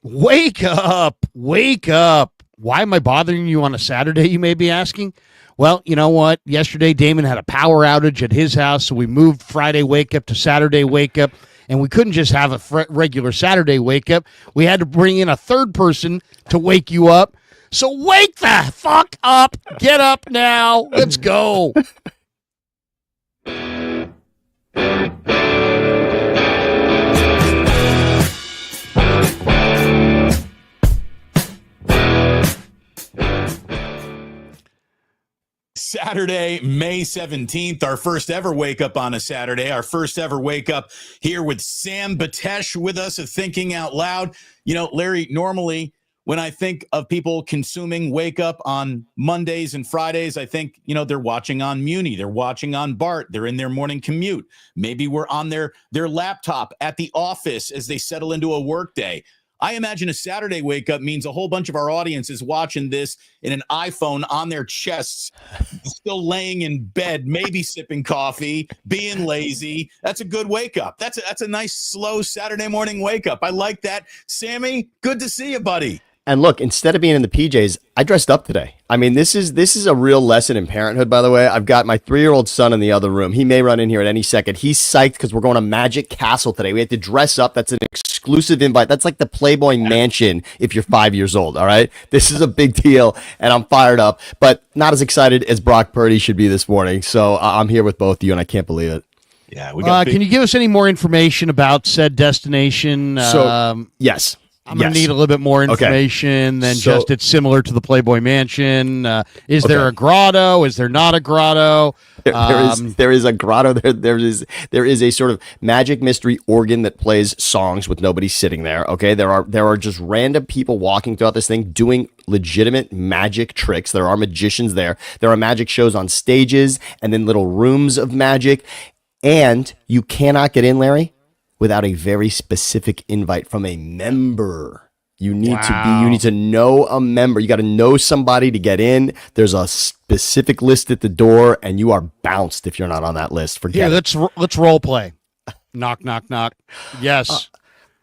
Wake up. Wake up. Why am I bothering you on a Saturday, you may be asking? Well, you know what? Yesterday, Damon had a power outage at his house, so we moved Friday wake up to Saturday wake up, and we couldn't just have a regular Saturday wake up. We had to bring in a third person to wake you up. So wake the fuck up. Get up now. Let's go. Saturday, May 17th, our first ever wake up on a Saturday, our first ever wake up here with Sam Batesh with us of Thinking Out Loud. You know, Larry, normally when I think of people consuming wake up on Mondays and Fridays, I think, you know, they're watching on Muni, they're watching on BART, they're in their morning commute. Maybe we're on their laptop at the office as they settle into a work day. I imagine a Saturday wake up means a whole bunch of our audience is watching this in an iPhone on their chests, still laying in bed, maybe sipping coffee, being lazy. That's a good wake up. That's a nice, slow Saturday morning wake up. I like that. Sammy, good to see you, buddy. And look, instead of being in the PJs, I dressed up today. I mean, this is a real lesson in parenthood, by the way. I've got my 3-year-old son in the other room. He may run in here at any second. He's psyched because we're going to Magic Castle today. We had to dress up. That's an exclusive invite. That's like the Playboy Mansion if you're 5 years old, all right? This is a big deal, and I'm fired up, but not as excited as Brock Purdy should be this morning. So I'm here with both of you, and I can't believe it. Yeah, we got can you give us any more information about said destination? Yes. I'm going to need a little bit more information than just it's similar to the Playboy Mansion. Is there a grotto? Is there not a grotto? There is a grotto. There is a sort of magic mystery organ that plays songs with nobody sitting there. Okay, there are just random people walking throughout this thing doing legitimate magic tricks. There are magicians there. There are magic shows on stages and then little rooms of magic. And you cannot get in, Larry, without a very specific invite from a member. You need to know a member. You got to know somebody to get in. There's a specific list at the door, and you are bounced if you're not on that list. Forget it. Let's role play. Knock, knock, knock. Yes.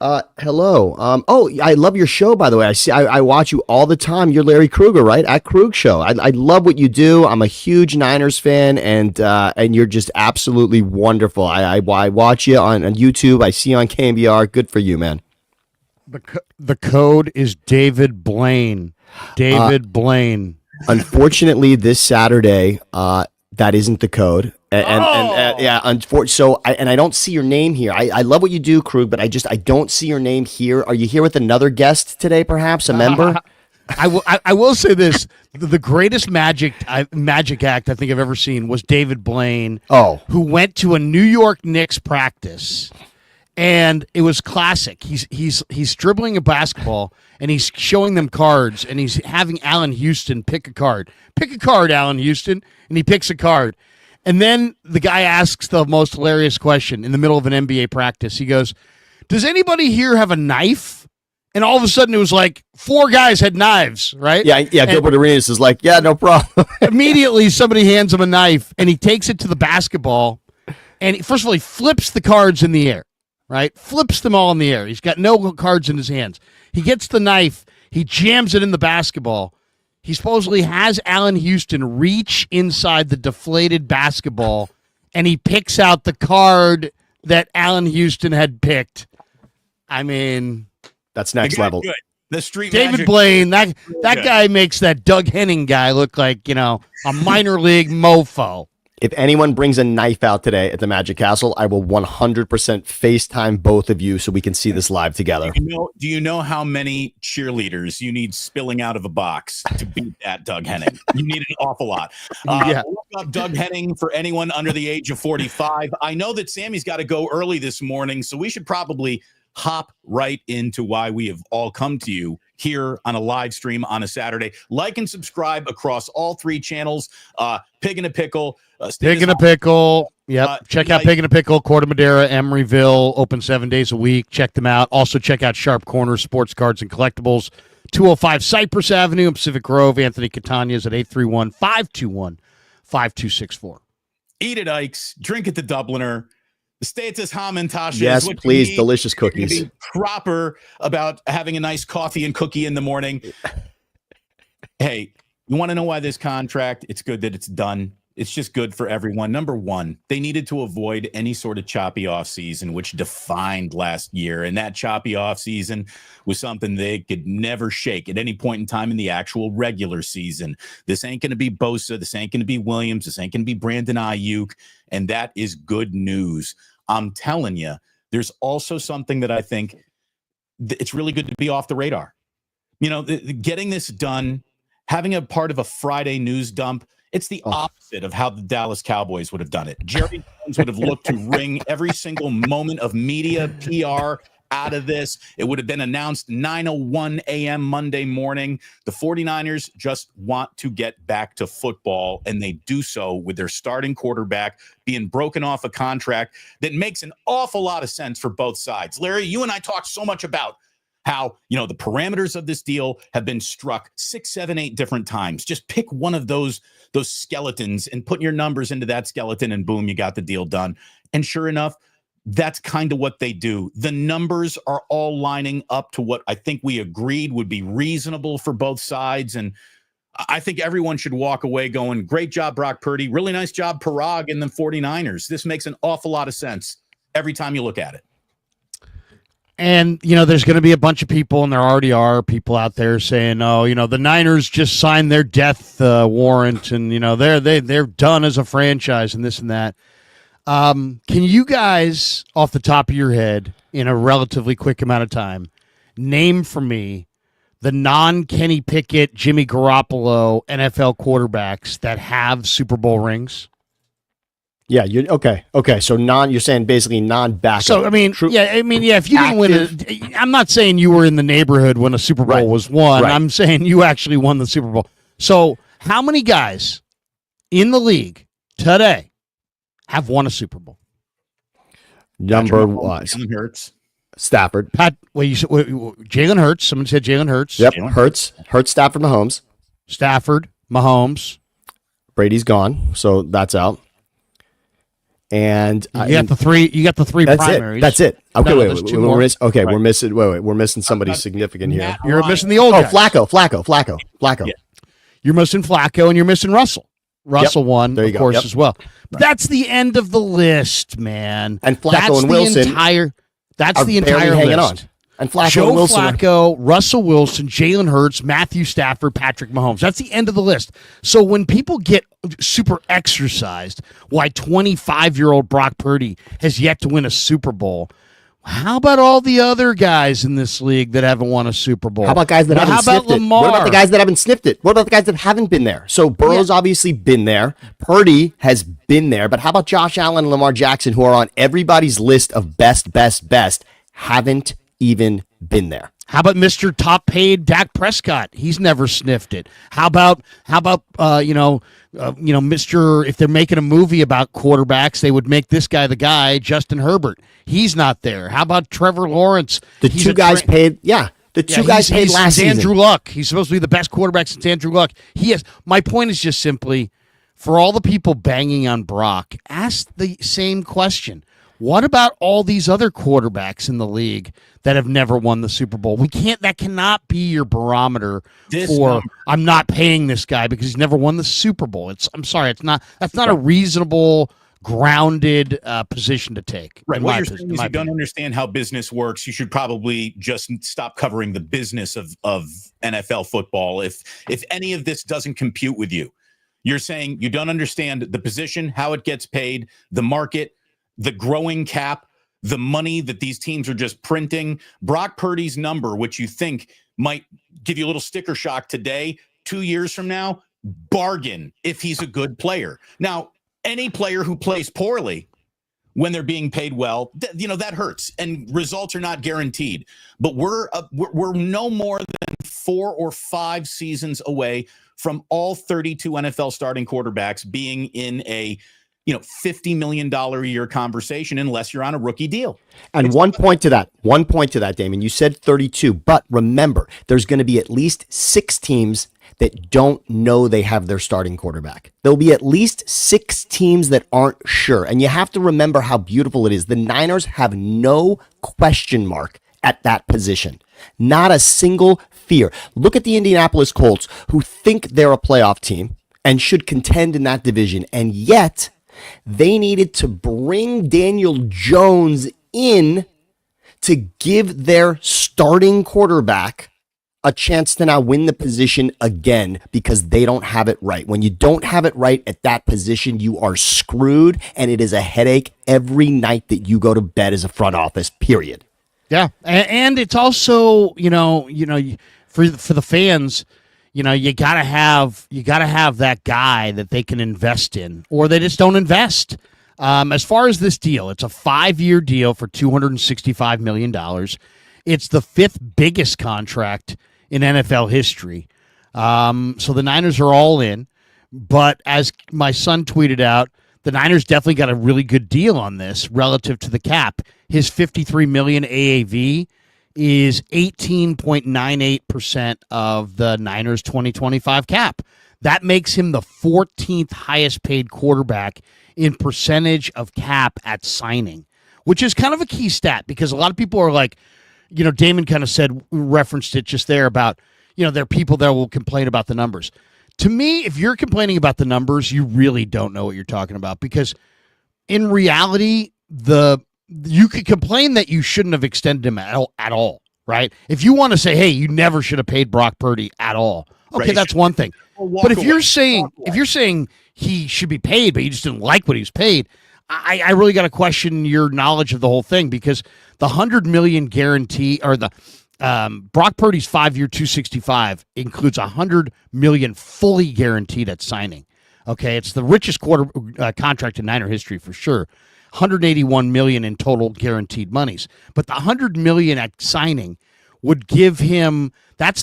Hello. I love your show, by the way. I watch you all the time. You're Larry Krueger, right? At Krug Show. I love what you do. I'm a huge Niners fan, and you're just absolutely wonderful. I watch you on YouTube. I see you on KMBR. Good for you, man. The code is David Blaine. David Blaine. Unfortunately, this Saturday, that isn't the code. Unfortunately, so I don't see your name here. I love what you do, Krug, but I don't see your name here. Are you here with another guest today, perhaps a member? I will say this: the greatest magic act I think I've ever seen was David Blaine, who went to a New York Knicks practice, and it was classic. He's dribbling a basketball and he's showing them cards, and he's having Allen Houston pick a card. Pick a card, Allen Houston, and he picks a card. And then the guy asks the most hilarious question in the middle of an NBA practice. He goes, "Does anybody here have a knife?" And all of a sudden it was like 4 guys had knives, right? Yeah. Gilbert Arenas is like, yeah, no problem. Immediately somebody hands him a knife, and he takes it to the basketball. And first of all, he flips the cards in the air, right? Flips them all in the air. He's got no cards in his hands. He gets the knife. He jams it in the basketball. He supposedly has Allen Houston reach inside the deflated basketball, and he picks out the card that Allen Houston had picked. I mean, that's next level. Good. The street David magic. Blaine, that guy makes that Doug Henning guy look like, a minor league mofo. If anyone brings a knife out today at the Magic Castle, I will 100% FaceTime both of you so we can see this live together. Do you know how many cheerleaders you need spilling out of a box to beat that Doug Henning? You need an awful lot. Look up Doug Henning for anyone under the age of 45. I know that Sammy's got to go early this morning, so we should probably hop right into why we have all come to you here on a live stream on a Saturday. Like and subscribe across all 3 channels. Pig in a Pickle. Pig in a Pickle. Yep. Check out Pig in a Pickle, Corte Madera, Emeryville, open 7 days a week. Check them out. Also check out Sharp Corner Sports Cards and Collectibles, 205 Cypress Avenue in Pacific Grove. Anthony Catania's at 831-521-5264. Eat at Ike's, drink at the Dubliner. Stay at this Hamantasha. Yes, is what please. you need. Delicious You're cookies. be proper about having a nice coffee and cookie in the morning. Hey, you want to know why this contract? It's good that it's done. It's just good for everyone. Number one, they needed to avoid any sort of choppy offseason, which defined last year. And that choppy offseason was something they could never shake at any point in time in the actual regular season. This ain't going to be Bosa. This ain't going to be Williams. This ain't going to be Brandon Ayuk. And that is good news. I'm telling you, there's also something that I think it's really good to be off the radar. You know, getting this done, having a part of a Friday news dump, it's the opposite of how the Dallas Cowboys would have done it. Jerry Jones would have looked to wring every single moment of media PR out of this. It would have been announced 9:01 a.m. Monday morning. The 49ers just want to get back to football, and they do so with their starting quarterback being broken off a contract that makes an awful lot of sense for both sides. Larry, you and I talked so much about how, you know, the parameters of this deal have been struck 6, 7, 8 different times. Just pick one of those skeletons and put your numbers into that skeleton, and boom, you got the deal done. And sure enough, that's kind of what they do. The numbers are all lining up to what I think we agreed would be reasonable for both sides. And I think everyone should walk away going, great job, Brock Purdy. Really nice job, Parag and the 49ers. This makes an awful lot of sense every time you look at it. And, you know, there's going to be a bunch of people, and there already are people out there saying, oh, you know, the Niners just signed their death warrant, and, you know, they're done as a franchise and this and that. Can you guys, off the top of your head, in a relatively quick amount of time, name for me the non-Kenny Pickett, Jimmy Garoppolo NFL quarterbacks that have Super Bowl rings? Yeah, okay. So you're saying basically non-backup. So I mean, if you didn't win I'm not saying you were in the neighborhood when a Super Bowl was won. Right. I'm saying you actually won the Super Bowl. So how many guys in the league today have won a Super Bowl? Number was Hurts. Stafford. You said Jalen Hurts. Someone said Jalen Hurts. Yep, Hurts, Stafford, Mahomes. Stafford, Mahomes. Brady's gone, so that's out. And you got the three. You got the three primaries. That's it. Okay, We're missing. We're missing somebody significant here. You're missing the old guy. Flacco. You're missing Flacco, and you're missing Russell. Russell won, of course, as well. But that's the end of the list, man. And Flacco and Wilson. That's the entire hanging list. On. And Flacco Joe and Wilson Flacco, Russell Wilson, Jalen Hurts, Matthew Stafford, Patrick Mahomes. That's the end of the list. So when people get super exercised why 25-year-old Brock Purdy has yet to win a Super Bowl, how about all the other guys in this league that haven't won a Super Bowl? How about guys that haven't sniffed it? What about the guys that haven't sniffed it? What about the guys that haven't been there? So Burrow's obviously been there. Purdy has been there. But how about Josh Allen and Lamar Jackson, who are on everybody's list of best, haven't even been there? How about Mr. Top Paid Dak Prescott? He's never sniffed it. How about Mr. If they're making a movie about quarterbacks, they would make this guy the guy, Justin Herbert. He's not there. How about Trevor Lawrence? The two guys paid last season. Andrew Luck. He's supposed to be the best quarterback since Andrew Luck. He has. My point is just simply, for all the people banging on Brock, ask the same question. What about all these other quarterbacks in the league that have never won the Super Bowl? That cannot be your barometer I'm not paying this guy because he's never won the Super Bowl. That's not a reasonable, grounded position to take. Right. What you're saying is you don't understand how business works. You should probably just stop covering the business of NFL football. If any of this doesn't compute with you, you're saying you don't understand the position, how it gets paid, the market, the growing cap, the money that these teams are just printing. Brock Purdy's number, which you think might give you a little sticker shock today, 2 years from now, bargain if he's a good player. Now, any player who plays poorly when they're being paid well, that hurts, and results are not guaranteed. But we're no more than 4 or 5 seasons away from all 32 NFL starting quarterbacks being in a $50 million a year conversation unless you're on a rookie deal. And one point to that, Damon, you said 32, but remember, there's going to be at least 6 teams that don't know they have their starting quarterback. There'll be at least 6 teams that aren't sure. And you have to remember how beautiful it is. The Niners have no question mark at that position. Not a single fear. Look at the Indianapolis Colts, who think they're a playoff team and should contend in that division. And yet, they needed to bring Daniel Jones in to give their starting quarterback a chance to now win the position again because they don't have it right. When you don't have it right at that position, you are screwed, and it is a headache every night that you go to bed as a front office, period. Yeah, and it's also, for the fans, you gotta have that guy that they can invest in, or they just don't invest. As far as this deal, it's a 5-year deal for $265 million. It's the 5th biggest contract in NFL history. So the Niners are all in. But as my son tweeted out, the Niners definitely got a really good deal on this relative to the cap. His $53 million AAV is 18.98% of the Niners 2025 cap. That makes him the 14th highest paid quarterback in percentage of cap at signing, which is kind of a key stat because a lot of people are like, Damon kind of referenced it just there about, there are people that will complain about the numbers. To me, if you're complaining about the numbers, you really don't know what you're talking about because in reality, you could complain that you shouldn't have extended him at all, right? If you want to say, hey, you never should have paid Brock Purdy at all, okay, that's one thing. But if you're saying he should be paid, but you just didn't like what he was paid, I really got to question your knowledge of the whole thing because the $100 million guarantee or the Brock Purdy's 5-year $265 includes $100 million fully guaranteed at signing. Okay, it's the richest contract in Niner history for sure. $181 million in total guaranteed monies, but the $100 million at signing would give him that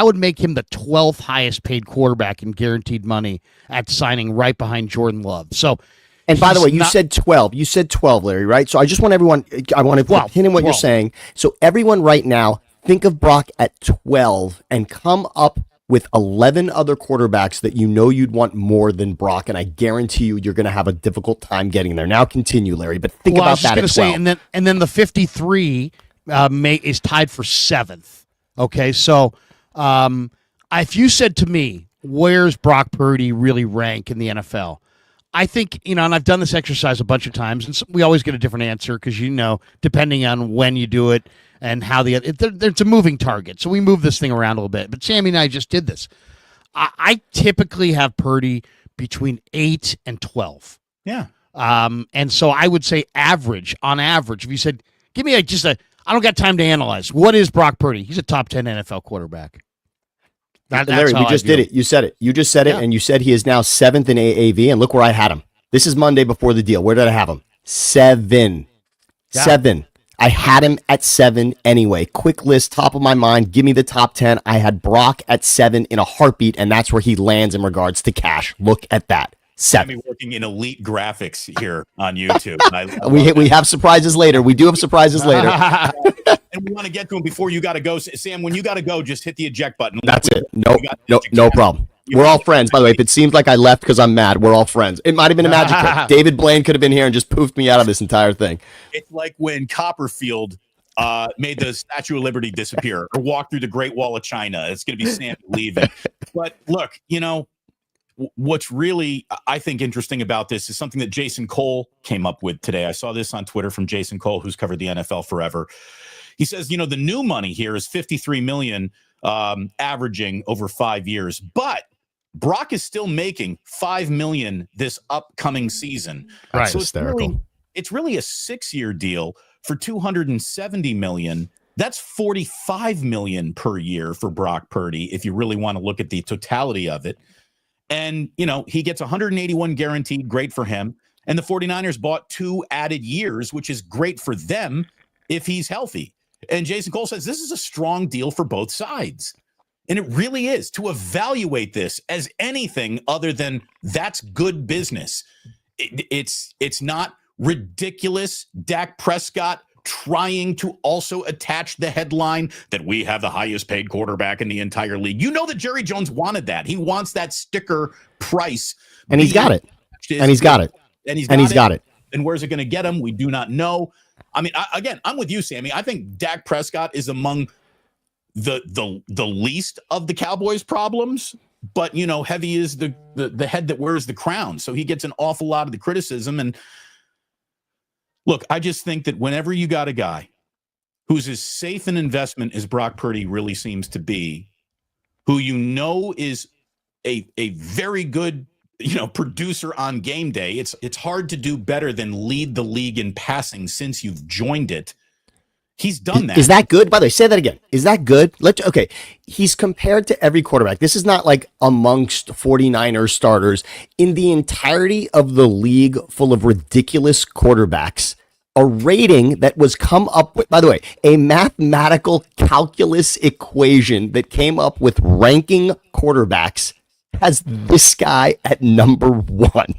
would make him the 12th highest paid quarterback in guaranteed money at signing, right behind Jordan Love. So. And by the way, you said 12. You said 12, Larry, right? So I just want everyone, I want to put in what 12. You're saying. So everyone right now, think of Brock at 12 and come up with 11 other quarterbacks that you'd want more than Brock, and I guarantee you're going to have a difficult time getting there. Now continue, Larry, but think about that at 12. Say, and then the 53 is tied for 7th. Okay, so if you said to me, where's Brock Purdy really rank in the NFL? I think, and I've done this exercise a bunch of times, and we always get a different answer because, depending on when you do it and how it's a moving target. So we move this thing around a little bit. But Sammy and I just did this. I typically have Purdy between 8 and 12. Yeah. And so I would say on average, if you said, give me I don't got time to analyze. What is Brock Purdy? He's a top 10 NFL quarterback. Larry, we just did it. You said it. You just said it, and you said he is now 7th in AAV, and look where I had him. This is Monday before the deal. Where did I have him? 7. Yeah. 7. I had him at 7 anyway. Quick list, top of my mind. Give me the top 10. I had Brock at 7 in a heartbeat, and that's where he lands in regards to cash. Look at that. 7. I'm working in elite graphics here on YouTube. We have surprises later. We do have surprises later. And we want to get to them before you got to go. Sam, when you got to go, just hit the eject button. That's it. No problem. We're all friends. By the way, if it seems like I left because I'm mad, we're all friends. It might have been a magic trick. David Blaine could have been here and just poofed me out of this entire thing. It's like when Copperfield made the Statue of Liberty disappear or walked through the Great Wall of China. It's going to be Sam leaving. But look, what's really, I think, interesting about this is something that Jason Cole came up with today. I saw this on Twitter from Jason Cole, who's covered the NFL forever. He says, the new money here is $53 million averaging over 5 years, but Brock is still making $5 million this upcoming season. Right. So hysterical. It's really a 6-year deal for $270 million. That's $45 million per year for Brock Purdy, if you really want to look at the totality of it. And, he gets 181 guaranteed. Great for him. And the 49ers bought 2 added years, which is great for them if he's healthy. And Jason Cole says this is a strong deal for both sides. And it really is. To evaluate this as anything other than that's good business It's not ridiculous. Dak Prescott trying to also attach the headline that we have the highest paid quarterback in the entire league. You know that Jerry Jones wanted that. He wants that sticker price. And he's got it. And he's got it. And he's got it. And where's it going to get him? We do not know. I mean, again, I'm with you, Sammy. I think Dak Prescott is among the least of the Cowboys' problems. But, you know, heavy is the head that wears the crown. So he gets an awful lot of the criticism. And look, I just think that whenever you got a guy who's as safe an investment as Brock Purdy really seems to be, who you know is a very good, you know, producer on game day, it's hard to do better than lead the league in passing since you've joined it. He's done that. Is that good? By the way, say that again. Is that good? Okay. He's compared to every quarterback. This is not like amongst 49ers starters. In the entirety of the league full of ridiculous quarterbacks, a rating that was come up with, by the way, a mathematical calculus equation that came up with ranking quarterbacks has this guy at number one.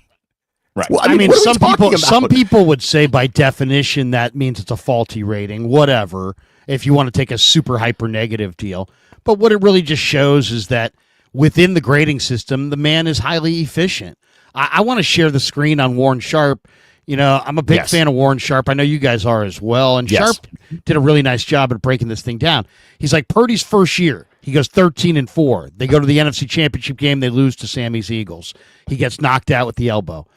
Right. Well, I mean, some people would say by definition that means it's a faulty rating, whatever, if you want to take a super hyper negative deal. But what it really just shows is that within the grading system, the man is highly efficient. I want to share the screen on Warren Sharp. You know, I'm a big fan of Warren Sharp. I know you guys are as well. And Sharp did a really nice job at breaking this thing down. He's like, Purdy's first year, he goes 13-4. They go to the NFC Championship game. They lose to Sammy's Eagles. He gets knocked out with the elbow.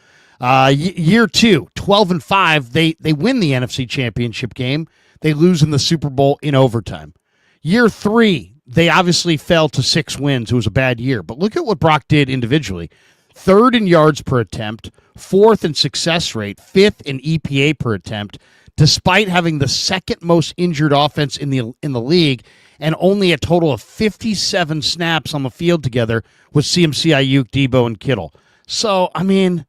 Year 2, 12-5, they win the NFC Championship game. They lose in the Super Bowl in overtime. Year 3, they obviously fell to 6 wins. It was a bad year. But look at what Brock did individually. 3rd in yards per attempt, 4th in success rate, 5th in EPA per attempt, despite having the 2nd most injured offense in the league and only a total of 57 snaps on the field together with CMC, Ayuk, Debo, and Kittle. So, I mean,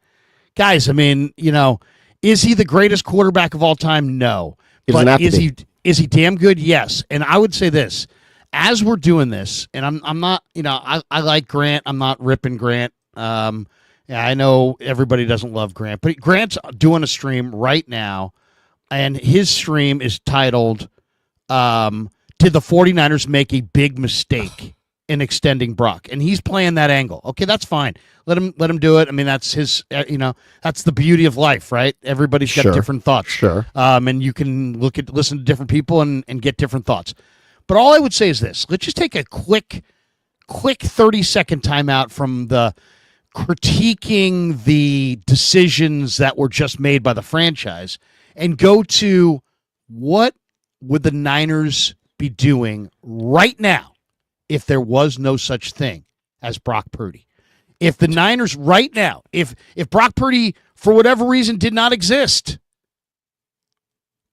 guys, you know, is he the greatest quarterback of all time? No. But is he damn good? Yes. And I would say this, as we're doing this, and I'm not, you know, I like Grant. I'm not ripping Grant. I know everybody doesn't love Grant, but Grant's doing a stream right now, and his stream is titled, Did the 49ers make a big mistake in extending Brock? And he's playing that angle. Okay, that's fine. Let him do it. I mean, that's his, you know, that's the beauty of life, right? Everybody's got different thoughts. Sure. And you can listen to different people and get different thoughts. But all I would say is this. Let's just take a quick 30-second timeout from the critiquing the decisions that were just made by the franchise and go to what would the Niners be doing right now if there was no such thing as Brock Purdy. If the Niners right now, if Brock Purdy for whatever reason did not exist,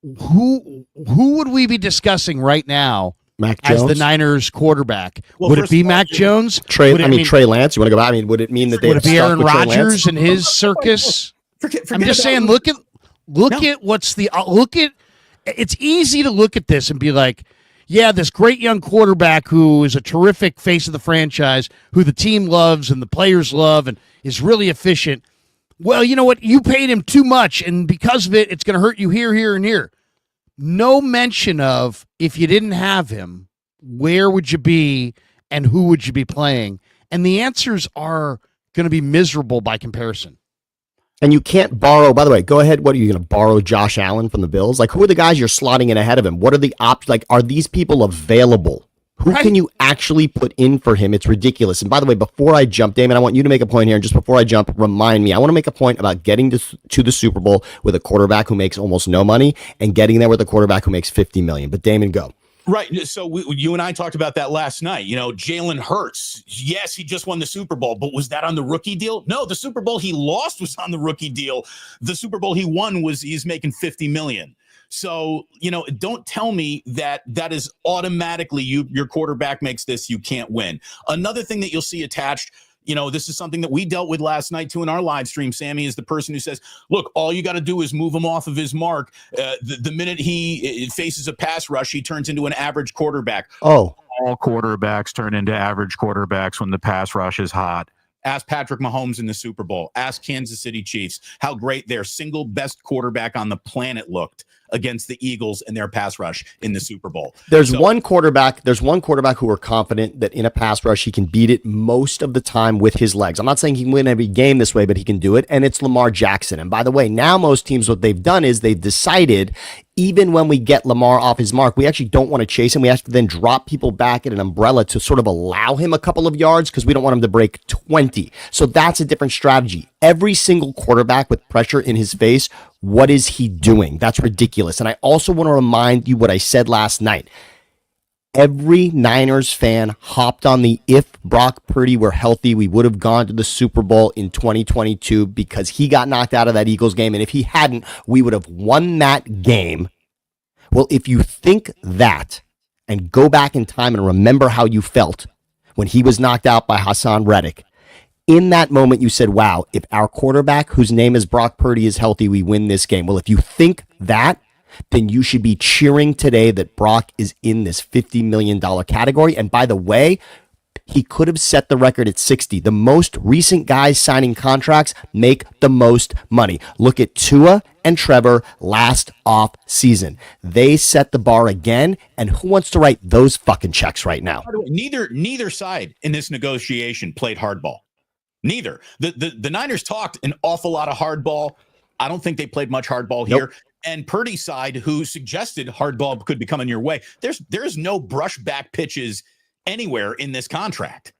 who would we be discussing right now Mac Jones? As the Niners quarterback? Well, would it be Mac Jones? Trey Lance. You want to go back? I mean, would it mean that they would it be Aaron Rodgers and his circus? I'm just saying. Look at what's the look at. It's easy to look at this and be like, yeah, this great young quarterback who is a terrific face of the franchise, who the team loves and the players love, and is really efficient. Well, you know what? You paid him too much, and because of it, it's going to hurt you here, here, and here. No mention of, if you didn't have him, where would you be and who would you be playing? And the answers are going to be miserable by comparison. And you can't borrow, by the way, go ahead. What are you going to borrow Josh Allen from the Bills? Like, who are the guys you're slotting in ahead of him? What are the options? Like, are these people available? Who can you actually put in for him? It's ridiculous. And by the way, before I jump, Damon, I want you to make a point here. And just before I jump, remind me, I want to make a point about getting to the Super Bowl with a quarterback who makes almost no money and getting there with a quarterback who makes $50 million. But Damon, go. Right. So you and I talked about that last night. You know, Jalen Hurts. Yes, he just won the Super Bowl, but was that on the rookie deal? No, the Super Bowl he lost was on the rookie deal. The Super Bowl he won he's making $50 million. So, you know, don't tell me that is automatically your quarterback makes this, you can't win. Another thing that you'll see attached, you know, this is something that we dealt with last night too in our live stream. Sammy is the person who says, look, all you got to do is move him off of his mark. The minute he faces a pass rush, he turns into an average quarterback. Oh, all quarterbacks turn into average quarterbacks when the pass rush is hot. Ask Patrick Mahomes in the Super Bowl. Ask Kansas City Chiefs how great their single best quarterback on the planet looked against the Eagles and their pass rush in the Super Bowl. There's one quarterback who are confident that in a pass rush he can beat it most of the time with his legs. I'm not saying he can win every game this way, but he can do it, and it's Lamar Jackson. And by the way, now most teams, what they've done is they've decided even when we get Lamar off his mark, we actually don't want to chase him. We have to then drop people back at an umbrella to sort of allow him a couple of yards because we don't want him to break 20. So that's a different strategy. Every single quarterback with pressure in his face, what is he doing? That's ridiculous. And I also want to remind you what I said last night. Every Niners fan hopped on the if Brock Purdy were healthy, we would have gone to the Super Bowl in 2022 because he got knocked out of that Eagles game. And if he hadn't, we would have won that game. Well, if you think that and go back in time and remember how you felt when he was knocked out by Hassan Reddick, in that moment you said, wow, if our quarterback, whose name is Brock Purdy, is healthy, we win this game. Well, if you think that, then you should be cheering today that Brock is in this $50 million category. And by the way, he could have set the record at 60. The most recent guys signing contracts make the most money. Look at Tua and Trevor last off season. They set the bar again. And who wants to write those fucking checks right now? By the way, neither side in this negotiation played hardball. Neither. The Niners talked an awful lot of hardball. I don't think they played much hardball here. Nope. And Purdy's side, who suggested hardball could be coming your way, there's no brushback pitches anywhere in this contract.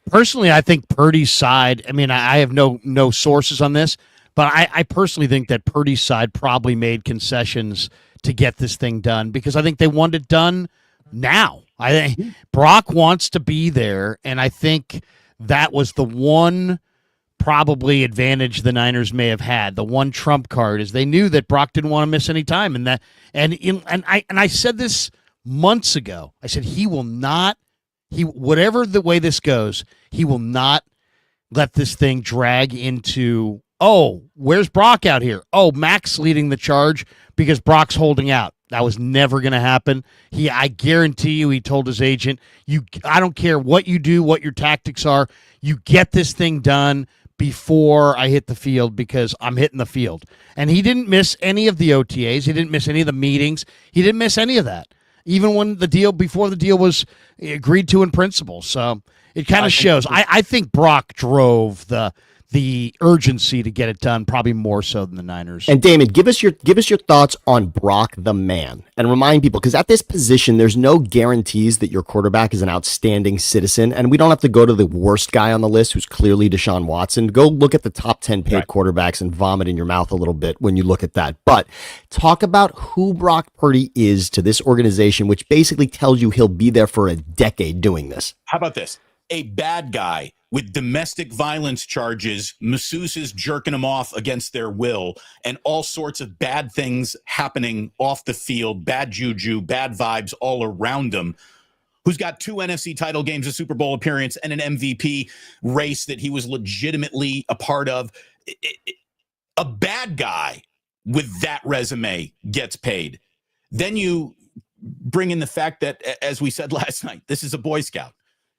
Personally, I think Purdy's side, I mean, I have no sources on this, but I personally think that Purdy's side probably made concessions to get this thing done because I think they want it done now. I think Brock wants to be there, and I think that was the one probably advantage the Niners may have had. The one trump card is they knew that Brock didn't want to miss any time, and I said this months ago. I said he will not. Whatever the way this goes, he will not let this thing drag into. Oh, where's Brock out here? Oh, Mac's leading the charge because Brock's holding out. That was never going to happen. I guarantee you, he told his agent, I don't care what you do, what your tactics are, you get this thing done before I hit the field because I'm hitting the field. And he didn't miss any of the OTAs. He didn't miss any of the meetings. He didn't miss any of that, even when before the deal was agreed to in principle. So it kind of shows. I think Brock drove the urgency to get it done probably more so than the Niners. And Damon, give us your thoughts on Brock the man, and remind people, because at this position there's no guarantees that your quarterback is an outstanding citizen, and we don't have to go to the worst guy on the list who's clearly Deshaun Watson. Go look at the top 10 paid quarterbacks and vomit in your mouth a little bit when you look at that. But talk about who Brock Purdy is to this organization, which basically tells you he'll be there for a decade doing this. How about this? A bad guy with domestic violence charges, masseuses jerking him off against their will, and all sorts of bad things happening off the field, bad juju, bad vibes all around him, who's got 2 NFC title games, a Super Bowl appearance, and an MVP race that he was legitimately a part of. A bad guy with that resume gets paid. Then you bring in the fact that, as we said last night, this is a Boy Scout.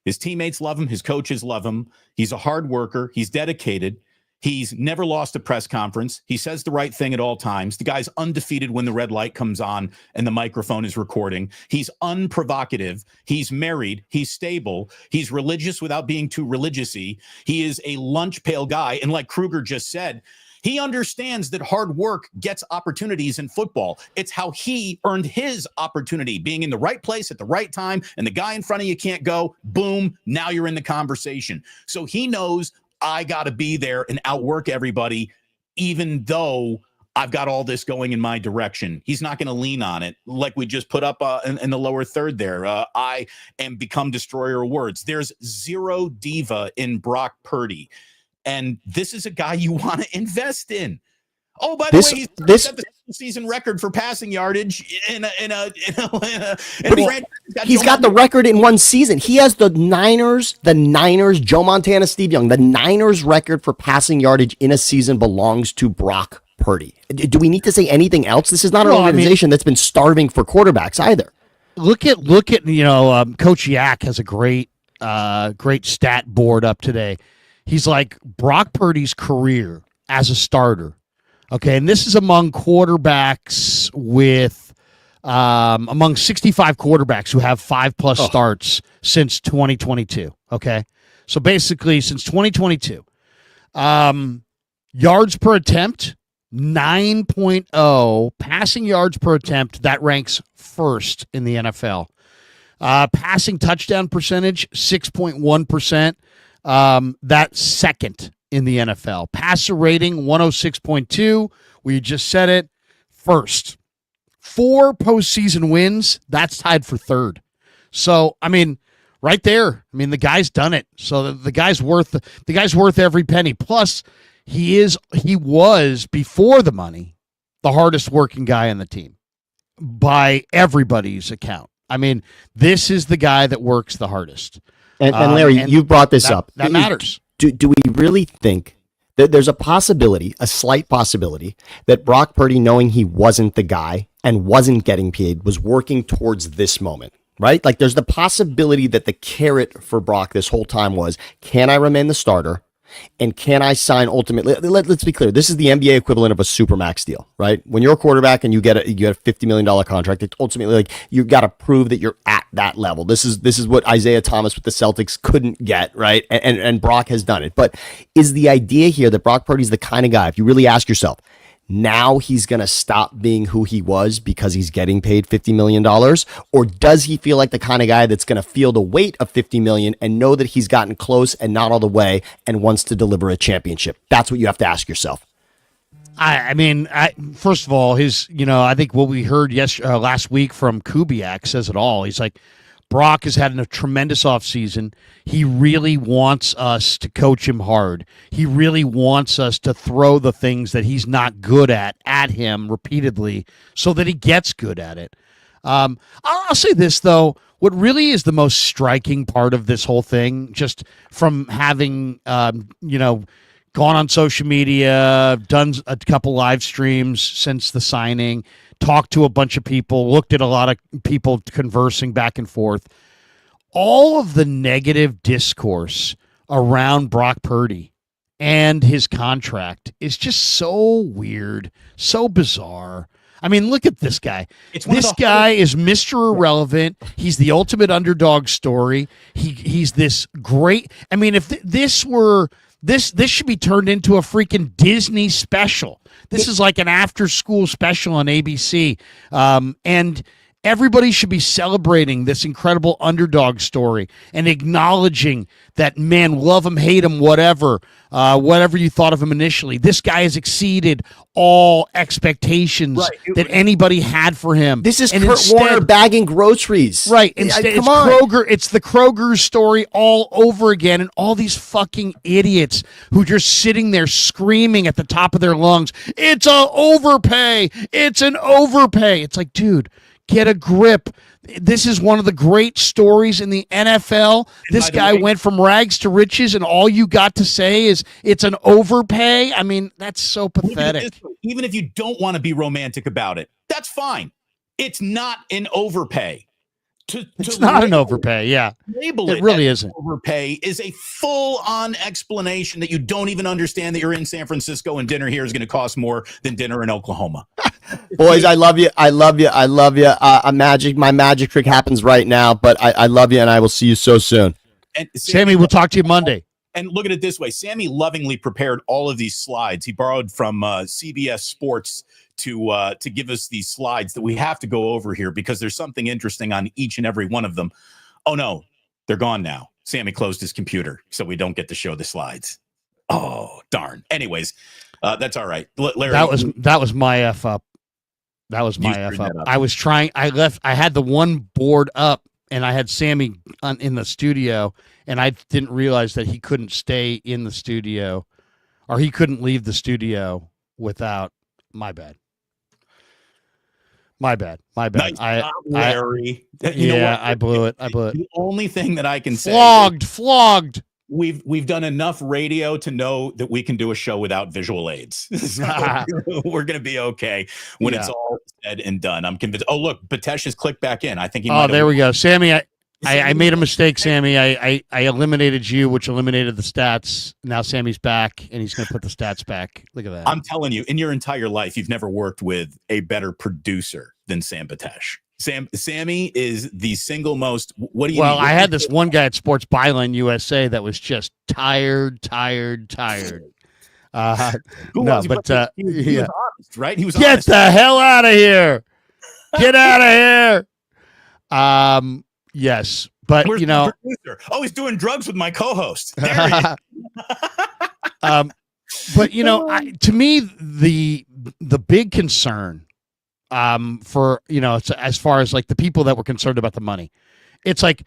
His teammates love him. His coaches love him. He's a hard worker. He's dedicated. He's never lost a press conference. He says the right thing at all times. The guy's undefeated when the red light comes on and the microphone is recording. He's unprovocative. He's married. He's stable. He's religious without being too religious-y. He is a lunch pail guy. And like Krueger just said, he understands that hard work gets opportunities in football. It's how he earned his opportunity, being in the right place at the right time, and the guy in front of you can't go, boom, now you're in the conversation. So he knows I got to be there and outwork everybody, even though I've got all this going in my direction. He's not going to lean on it like we just put up in the lower third there. I am become destroyer of words. There's zero diva in Brock Purdy. And this is a guy you want to invest in. Oh, by the way, he's set the season record for passing yardage he's got the record in one season. He has the Niners, Joe Montana, Steve Young, the Niners record for passing yardage in a season belongs to Brock Purdy. Do we need to say anything else? This is not an organization that's been starving for quarterbacks either. Look at Coach Yak has a great stat board up today. He's like Brock Purdy's career as a starter. Okay, and this is among quarterbacks with among 65 quarterbacks who have 5+ starts since 2022. Okay, so basically since 2022, yards per attempt 9.0, passing yards per attempt that ranks first in the NFL. Passing touchdown percentage 6.1%, that's second in the NFL. Passer rating 106.2. We just said it. First. 4 postseason wins. That's tied for third. So, I mean, right there. I mean, the guy's done it. So the guy's worth every penny. Plus, he was before the money the hardest working guy on the team by everybody's account. I mean, this is the guy that works the hardest. And Larry, you brought this up. That matters. Do we really think that there's a slight possibility that Brock Purdy, knowing he wasn't the guy and wasn't getting paid, was working towards this moment, right? Like there's the possibility that the carrot for Brock this whole time was, can I remain the starter? And can I sign ultimately? Let's be clear. This is the NBA equivalent of a supermax deal, right? When you're a quarterback and you get a $50 million contract, it's ultimately like you got to prove that you're at that level. This is what Isaiah Thomas with the Celtics couldn't get, right? And Brock has done it. But is the idea here that Brock Purdy's the kind of guy, if you really ask yourself, now he's going to stop being who he was because he's getting paid $50 million? Or does he feel like the kind of guy that's going to feel the weight of $50 million and know that he's gotten close and not all the way and wants to deliver a championship? That's what you have to ask yourself. I mean, first of all, I think what we heard last week from Kubiak says it all. He's like, Brock has had a tremendous offseason. He really wants us to coach him hard. He really wants us to throw the things that he's not good at him repeatedly so that he gets good at it. I'll say this, though. What really is the most striking part of this whole thing, just from having, gone on social media, done a couple live streams since the signing, talked to a bunch of people, looked at a lot of people conversing back and forth. All of the negative discourse around Brock Purdy and his contract is just so weird, so bizarre. I mean, look at this guy. This guy is Mr. Irrelevant. He's the ultimate underdog story. He's this great. I mean, if this should be turned into a freaking Disney special. This is like an after-school special on ABC, and everybody should be celebrating this incredible underdog story and acknowledging that, man, love him, hate him, whatever you thought of him initially. This guy has exceeded all expectations that anybody had for him. This is Kurt Warner bagging groceries. Right. Instead, it's Krueger. It's the Krueger story all over again, and all these fucking idiots who are just sitting there screaming at the top of their lungs, it's an overpay. It's an overpay. It's like, dude, get a grip. This is one of the great stories in the NFL. This guy went from rags to riches, and all you got to say is it's an overpay. I mean, that's so pathetic. Even if you don't want to be romantic about it, that's fine. It's not an overpay. It's not an overpay, yeah. Label it really isn't. Overpay is a full-on explanation that you don't even understand that you're in San Francisco and dinner here is going to cost more than dinner in Oklahoma. Boys, I love you. I love you. I love you. My magic trick happens right now, but I love you, and I will see you so soon. And Sammy, we'll talk to you Monday. And look at it this way. Sammy lovingly prepared all of these slides. He borrowed from CBS Sports to give us these slides that we have to go over here because there's something interesting on each and every one of them. Oh, no, they're gone now. Sammy closed his computer, so we don't get to show the slides. Oh, darn. Anyways, that's all right. Larry, that was my F up. That was my F up. I was trying. I had the one board up, and I had Sammy in the studio, and I didn't realize that he couldn't stay in the studio, or he couldn't leave the studio without. My bad. Nice job, Larry. I blew it. The only thing that I can say, flogged. We've done enough radio to know that we can do a show without visual aids. So we're going to be okay when it's all said and done. I'm convinced. Oh, look, Batesh has clicked back in. I think he. Oh, there we go, Sammy. I made a mistake, Sammy. I eliminated you, which eliminated the stats. Now Sammy's back, and he's going to put the stats back. Look at that. I'm telling you, in your entire life, you've never worked with a better producer than Sam Batesh. Sammy is the single most. What do you? Well, I had this one guy at Sports Byline USA that was just tired. Who no, was he? but he was honest, right? He was. Get honest. the hell out of here! Get out of here! Yes, but Where's you know, the producer? Oh, he's doing drugs with my co-host. There he is. But you know, to me, the big concern, for you know, it's, as far as like the people that were concerned about the money, it's like,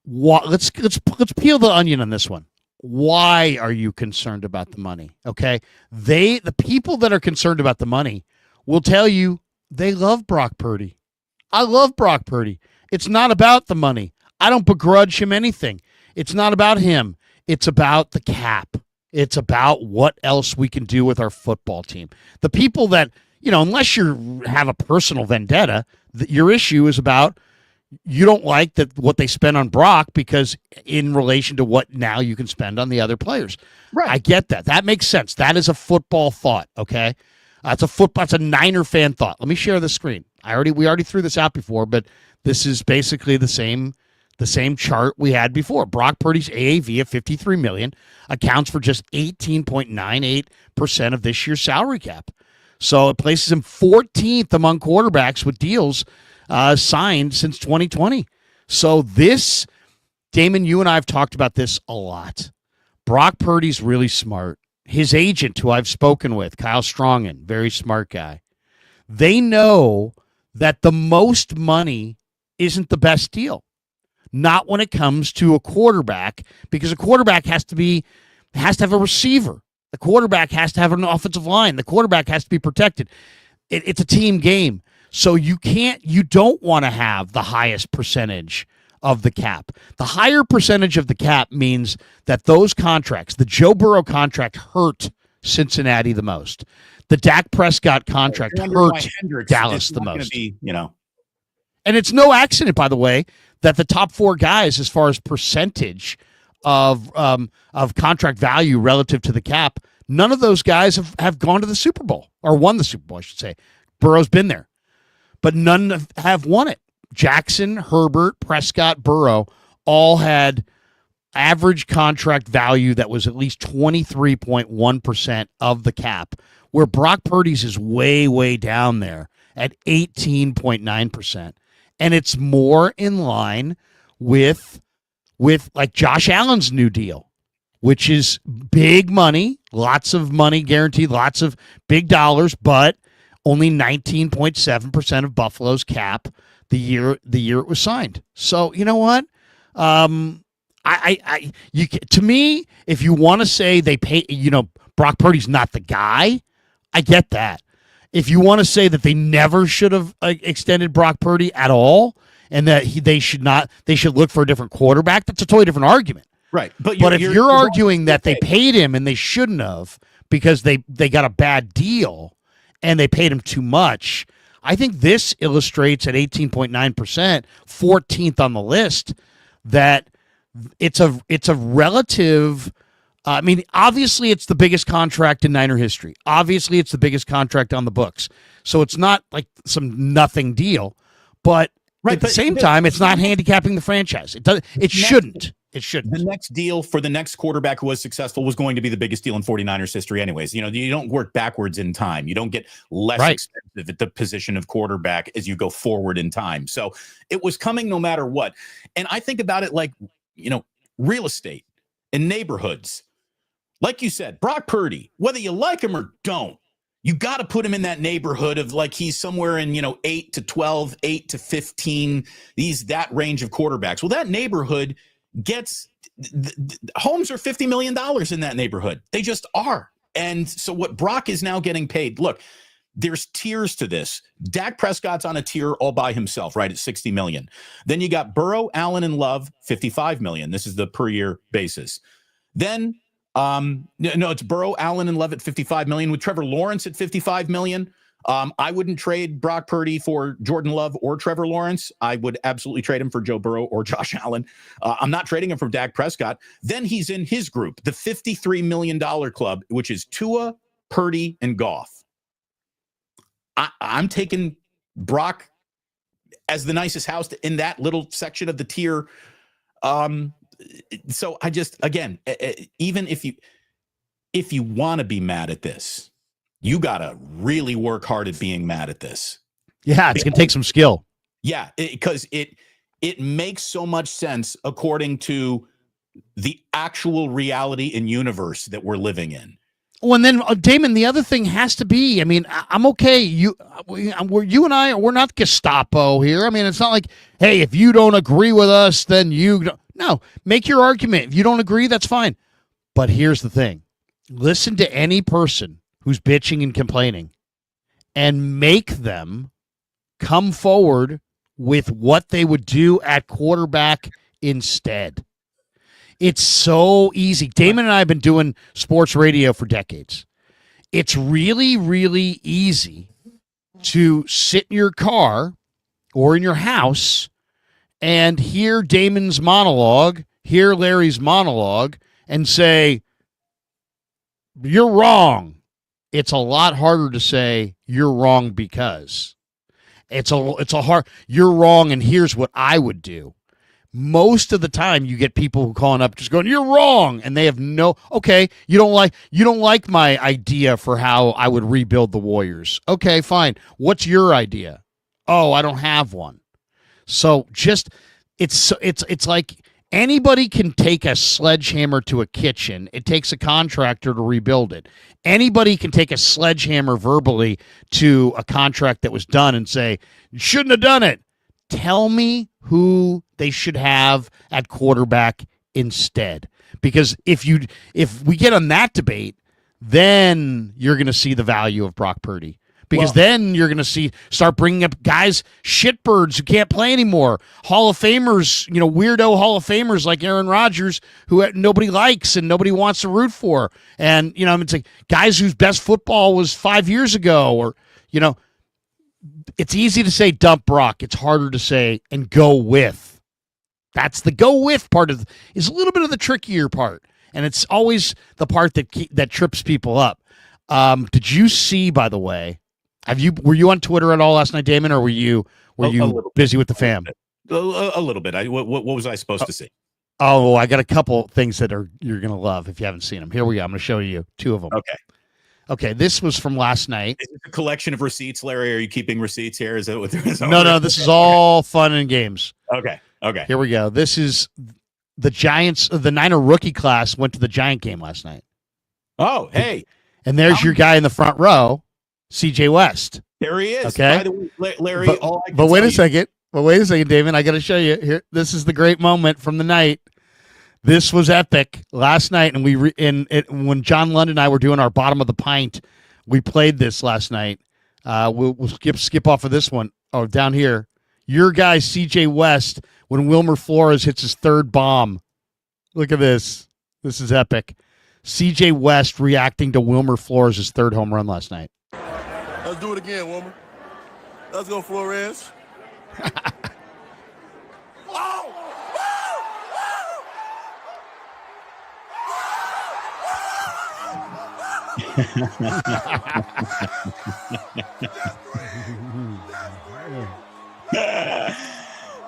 let's peel the onion on this one. Why are you concerned about the money? Okay, the people that are concerned about the money will tell you they love Brock Purdy. I love Brock Purdy. It's not about the money. I don't begrudge him anything. It's not about him. It's about the cap. It's about what else we can do with our football team. The people that, you know, unless you have a personal vendetta, your issue is about you don't like that what they spend on Brock because in relation to what now you can spend on the other players. Right. I get that. That makes sense. That is a football thought, okay? That's a Niner fan thought. Let me share the screen. We already threw this out before, but this is basically the same chart we had before. Brock Purdy's AAV of $53 million accounts for just 18.98% of this year's salary cap. So it places him 14th among quarterbacks with deals signed since 2020. So this, Damon, you and I have talked about this a lot. Brock Purdy's really smart. His agent, who I've spoken with, Kyle Strongen, very smart guy. They know that the most money isn't the best deal. Not when it comes to a quarterback, because a quarterback has to have a receiver. The quarterback has to have an offensive line. The quarterback has to be protected. It's a team game. So you don't want to have the highest percentage of the cap. The higher percentage of the cap means that those contracts, the Joe Burrow contract hurt Cincinnati the most. The Dak Prescott contract hurt Dallas the most. And it's no accident, by the way, that the top four guys, as far as percentage of contract value relative to the cap, none of those guys have gone to the Super Bowl or won the Super Bowl, I should say. Burrow's been there, but none have won it. Jackson, Herbert, Prescott, Burrow all had average contract value that was at least 23.1% of the cap, where Brock Purdy's is way, way down there at 18.9%. And it's more in line with like Josh Allen's new deal, which is big money, lots of money guaranteed, lots of big dollars, but only 19.7% of Buffalo's cap the year it was signed. So you know what? To me, if you want to say they pay, you know, Brock Purdy's not the guy, I get that. If you want to say that they never should have extended Brock Purdy at all, and that they should look for a different quarterback, that's a totally different argument. Right. But if you're arguing that they paid him and they shouldn't have because they got a bad deal and they paid him too much, I think this illustrates at 18.9%, 14th on the list, that it's a relative. I mean, obviously, it's the biggest contract in Niner history. Obviously, it's the biggest contract on the books. So it's not like some nothing deal, but at the same time, it's not handicapping the franchise. It shouldn't. The next deal for the next quarterback who was successful was going to be the biggest deal in 49ers history anyways. You know, you don't work backwards in time. You don't get less expensive at the position of quarterback as you go forward in time. So it was coming no matter what. And I think about it like, you know, real estate and neighborhoods. Like you said, Brock Purdy, whether you like him or don't, you got to put him in that neighborhood of like he's somewhere in, 8 to 12, 8 to 15. That range of quarterbacks. Well, that neighborhood gets homes are $50 million in that neighborhood. They just are. And so what Brock is now getting paid, look, there's tiers to this. Dak Prescott's on a tier all by himself, right, at $60 million. Then you got Burrow, Allen, and Love, $55 million. This is the per year basis. Then it's Burrow, Allen, and Love at $55 million, with Trevor Lawrence at $55 million. I wouldn't trade Brock Purdy for Jordan Love or Trevor Lawrence. I would absolutely trade him for Joe Burrow or Josh Allen. I'm not trading him for Dak Prescott. Then he's in his group, the $53 million club, which is Tua, Purdy, and Goff. I'm taking Brock as the nicest house in that little section of the tier. So I just, again, even if you want to be mad at this, you got to really work hard at being mad at this. Yeah, it's going to take some skill. Yeah, because it makes so much sense according to the actual reality and universe that we're living in. Well, and then Damon, the other thing has to be, I mean, I'm okay. You and I, we're not Gestapo here. I mean, it's not like, hey, if you don't agree with us, then you don't. No, make your argument. If you don't agree, that's fine. But here's the thing. Listen to any person who's bitching and complaining and make them come forward with what they would do at quarterback instead. It's so easy. Damon and I have been doing sports radio for decades. It's really, really easy to sit in your car or in your house and hear Damon's monologue, hear Larry's monologue, and say, you're wrong. It's a lot harder to say you're wrong because it's a hard, you're wrong and here's what I would do. Most of the time you get people who calling up just going, you're wrong. And they have okay, you don't like my idea for how I would rebuild the Warriors. Okay, fine. What's your idea? Oh, I don't have one. So just, it's like anybody can take a sledgehammer to a kitchen. It takes a contractor to rebuild it. Anybody can take a sledgehammer verbally to a contract that was done and say, you shouldn't have done it. Tell me who they should have at quarterback instead. Because if we get on that debate, then you're going to see the value of Brock Purdy. Because then you're going to start bringing up guys, shitbirds who can't play anymore, Hall of Famers, weirdo Hall of Famers like Aaron Rodgers, who nobody likes and nobody wants to root for. And, it's like guys whose best football was 5 years ago or, it's easy to say dump Brock. It's harder to say and go with. That's the go with part is a little bit of the trickier part. And it's always the part that trips people up. Did you see, by the way, were you on Twitter at all last night, Damon, or were you busy with the fam? A little bit. What was I supposed to see? Oh, I got a couple things that you're going to love if you haven't seen them. Here we go. I'm going to show you two of them. Okay, this was from last night. Is it a collection of receipts, Larry? Are you keeping receipts here? Is that what there is? No, this is all fun and games. Okay. Here we go. This is the Giants, the Niner rookie class went to the Giant game last night. Oh, hey. And there's your guy in the front row, CJ West. There he is. Okay. By the way, Larry, but wait a second. But wait a second, David. I got to show you here. This is the great moment from the night. This was epic last night, and when John London and I were doing our bottom of the pint, we played this last night. We'll skip off of this one. Oh, down here, your guy CJ West when Wilmer Flores hits his third bomb. Look at this. This is epic. CJ West reacting to Wilmer Flores' third home run last night. Let's do it again, Wilmer. Let's go, Flores.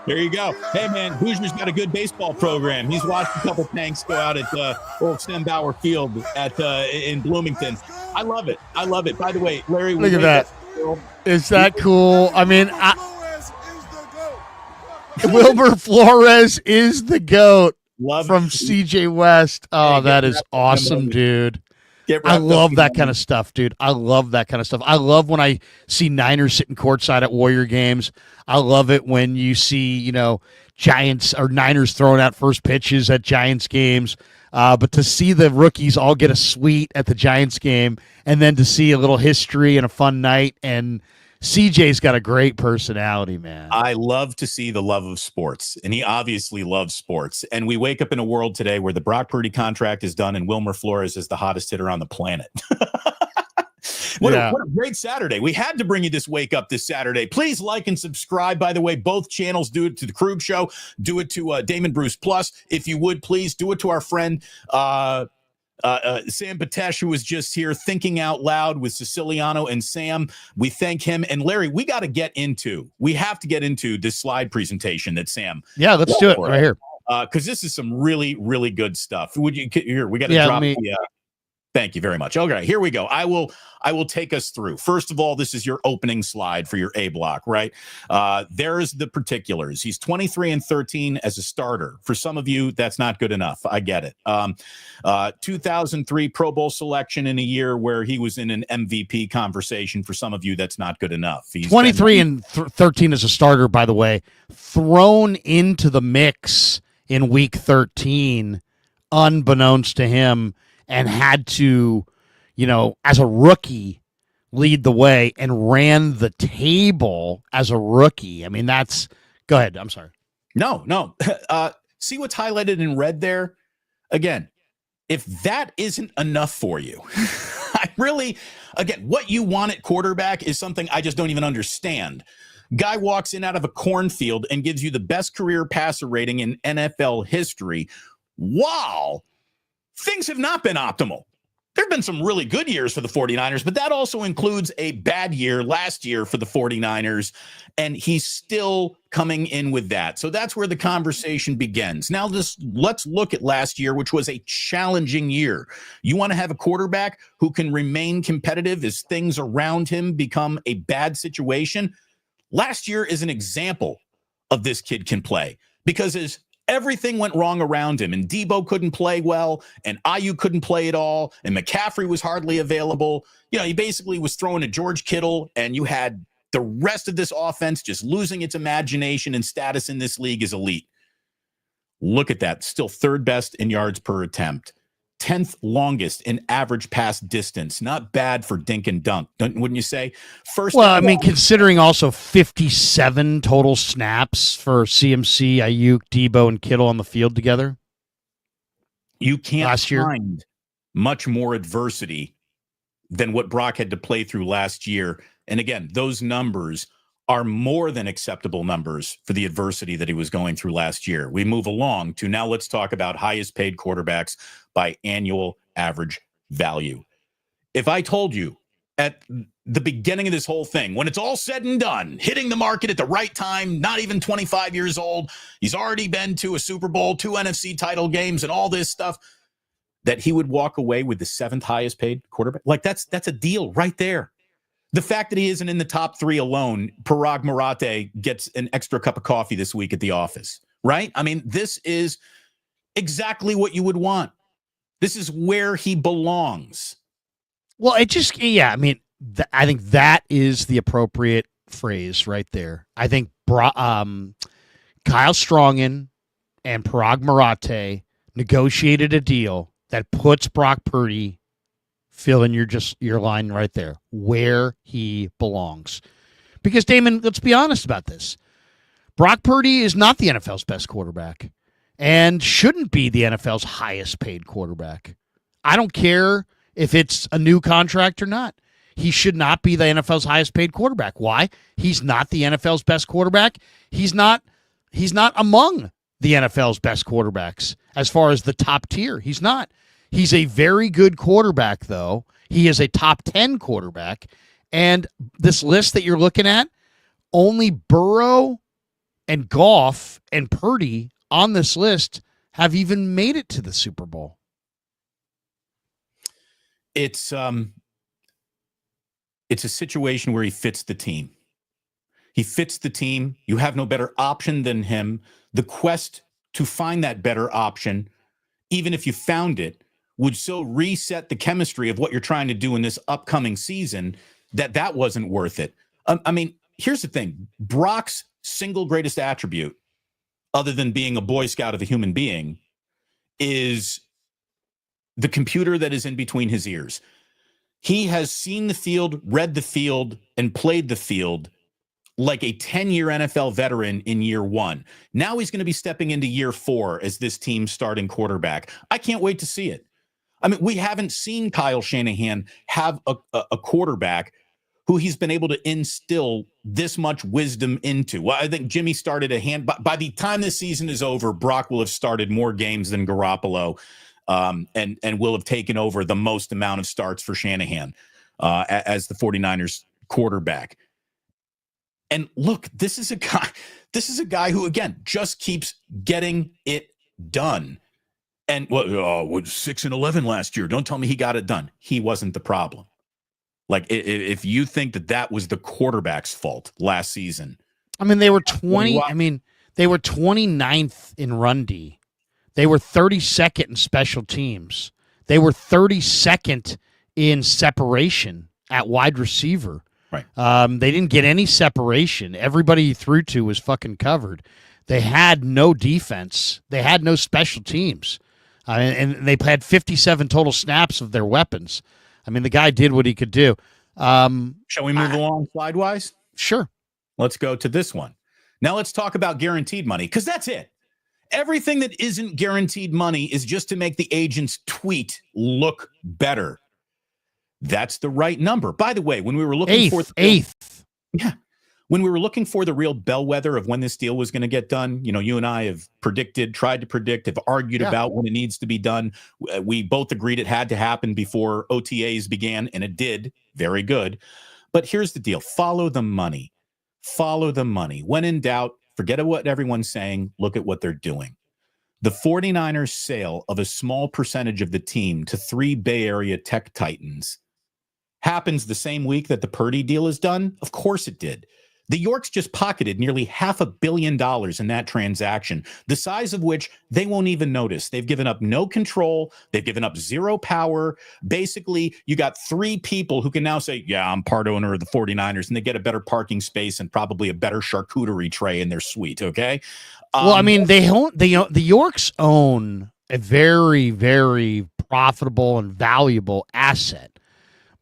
There you go. Hey, man, Hoosier's got a good baseball program. He's watched a couple tanks go out at Old Stembauer Field in Bloomington. I love it. By the way, Larry, look at that. Is that cool? I mean, Wilmer Flores is the GOAT from CJ West. Oh, that is awesome, dude. I love that kind of stuff, dude. I love that kind of stuff. I love when I see Niners sitting courtside at Warrior games. I love it when you see, Giants or Niners throwing out first pitches at Giants games. But to see the rookies all get a suite at the Giants game and then to see a little history and a fun night, and CJ's got a great personality, man. I love to see the love of sports, and he obviously loves sports. And we wake up in a world today where the Brock Purdy contract is done and Wilmer Flores is the hottest hitter on the planet. What a great Saturday. We had to bring you this wake up this Saturday. Please like and subscribe. By the way, both channels. Do it to the Krueger Show. Do it to Damon Bruce Plus. If you would, please do it to our friend Sam Patesh, who was just here thinking out loud with Siciliano and Sam. We thank him. And Larry, we have to get into this slide presentation that Sam. Yeah, let's do it right here. Because this is some really, really good stuff. We got to drop the. Thank you very much. Okay, here we go. I will take us through. First of all, this is your opening slide for your A block, right? There's the particulars. He's 23-13 as a starter. For some of you, that's not good enough. I get it. 2003 Pro Bowl selection in a year where he was in an MVP conversation. For some of you, that's not good enough. He's 13 as a starter, by the way, thrown into the mix in week 13, unbeknownst to him, and had to, as a rookie, lead the way and ran the table as a rookie. I mean, go ahead. I'm sorry. No. See what's highlighted in red there? Again, if that isn't enough for you, what you want at quarterback is something I just don't even understand. Guy walks in out of a cornfield and gives you the best career passer rating in NFL history. Wow. Things have not been optimal. There have been some really good years for the 49ers, but that also includes a bad year last year for the 49ers, and he's still coming in with that. So that's where the conversation begins. Now, let's look at last year, which was a challenging year. You want to have a quarterback who can remain competitive as things around him become a bad situation? Last year is an example of this kid can play because as everything went wrong around him, and Debo couldn't play well, and Ayuk couldn't play at all, and McCaffrey was hardly available. He basically was throwing to George Kittle, and you had the rest of this offense just losing its imagination and status in this league as elite. Look at that. Still third best in yards per attempt. 10th longest in average pass distance. Not bad for dink and dunk, wouldn't you say? Considering also 57 total snaps for CMC, Ayuk, Debo, and Kittle on the field together. You can't find much more adversity than what Brock had to play through last year. And again, those numbers are more than acceptable numbers for the adversity that he was going through last year. We move along to now let's talk about highest paid quarterbacks by annual average value. If I told you at the beginning of this whole thing, when it's all said and done, hitting the market at the right time, not even 25 years old, he's already been to a Super Bowl, 2 NFC title games, and all this stuff, that he would walk away with the 7th highest paid quarterback. Like that's a deal right there. The fact that he isn't in the top 3 alone, Parag Marathe gets an extra cup of coffee this week at the office, right? I mean, this is exactly what you would want. This is where he belongs. Well, I think that is the appropriate phrase right there. I think Kyle Strongen and Parag Marathe negotiated a deal that puts Brock Purdy, fill in your line right there, where he belongs. Because, Damon, let's be honest about this. Brock Purdy is not the NFL's best quarterback and shouldn't be the NFL's highest paid quarterback. I don't care if it's a new contract or not. He should not be the NFL's highest paid quarterback. Why? He's not the NFL's best quarterback. He's not among the NFL's best quarterbacks as far as the top tier. He's not. He's a very good quarterback, though. He is a top 10 quarterback. And this list that you're looking at, only Burrow and Goff and Purdy on this list have even made it to the Super Bowl. It's a situation where he fits the team. He fits the team. You have no better option than him. The quest to find that better option, even if you found it, would so reset the chemistry of what you're trying to do in this upcoming season that wasn't worth it. Here's the thing. Brock's single greatest attribute, other than being a Boy Scout of a human being, is the computer that is in between his ears. He has seen the field, read the field, and played the field like a 10-year NFL veteran in year 1. Now he's going to be stepping into year 4 as this team's starting quarterback. I can't wait to see it. I mean, we haven't seen Kyle Shanahan have a quarterback who he's been able to instill this much wisdom into. Well, I think Jimmy started by the time this season is over, Brock will have started more games than Garoppolo, and will have taken over the most amount of starts for Shanahan as the 49ers quarterback. And look, this is a guy who, again, just keeps getting it done. And was 6-11 last year. Don't tell me he got it done. He wasn't the problem. Like, if you think that was the quarterback's fault last season. I mean, they were 20. I mean, they were 29th in run D. They were 32nd in special teams. They were 32nd in separation at wide receiver. Right. They didn't get any separation. Everybody he threw to was fucking covered. They had no defense. They had no special teams. And they had 57 total snaps of their weapons. I mean, the guy did what he could do. Shall we move along slide-wise? Sure. Let's go to this one. Now let's talk about guaranteed money, because that's it. Everything that isn't guaranteed money is just to make the agent's tweet look better. That's the right number. By the way, when we were looking for eighth. Yeah. When we were looking for the real bellwether of when this deal was going to get done, you and I have tried to predict, have argued about when it needs to be done. We both agreed it had to happen before OTAs began, and it did. Very good. But here's the deal. Follow the money. Follow the money. When in doubt, forget what everyone's saying. Look at what they're doing. The 49ers sale of a small percentage of the team to 3 Bay Area tech titans happens the same week that the Purdy deal is done. Of course it did. The Yorks just pocketed nearly $500 million in that transaction, the size of which they won't even notice. They've given up no control. They've given up zero power. Basically, you got 3 people who can now say, yeah, I'm part owner of the 49ers, and they get a better parking space and probably a better charcuterie tray in their suite, okay? Well, I mean, the Yorks own a very, very profitable and valuable asset,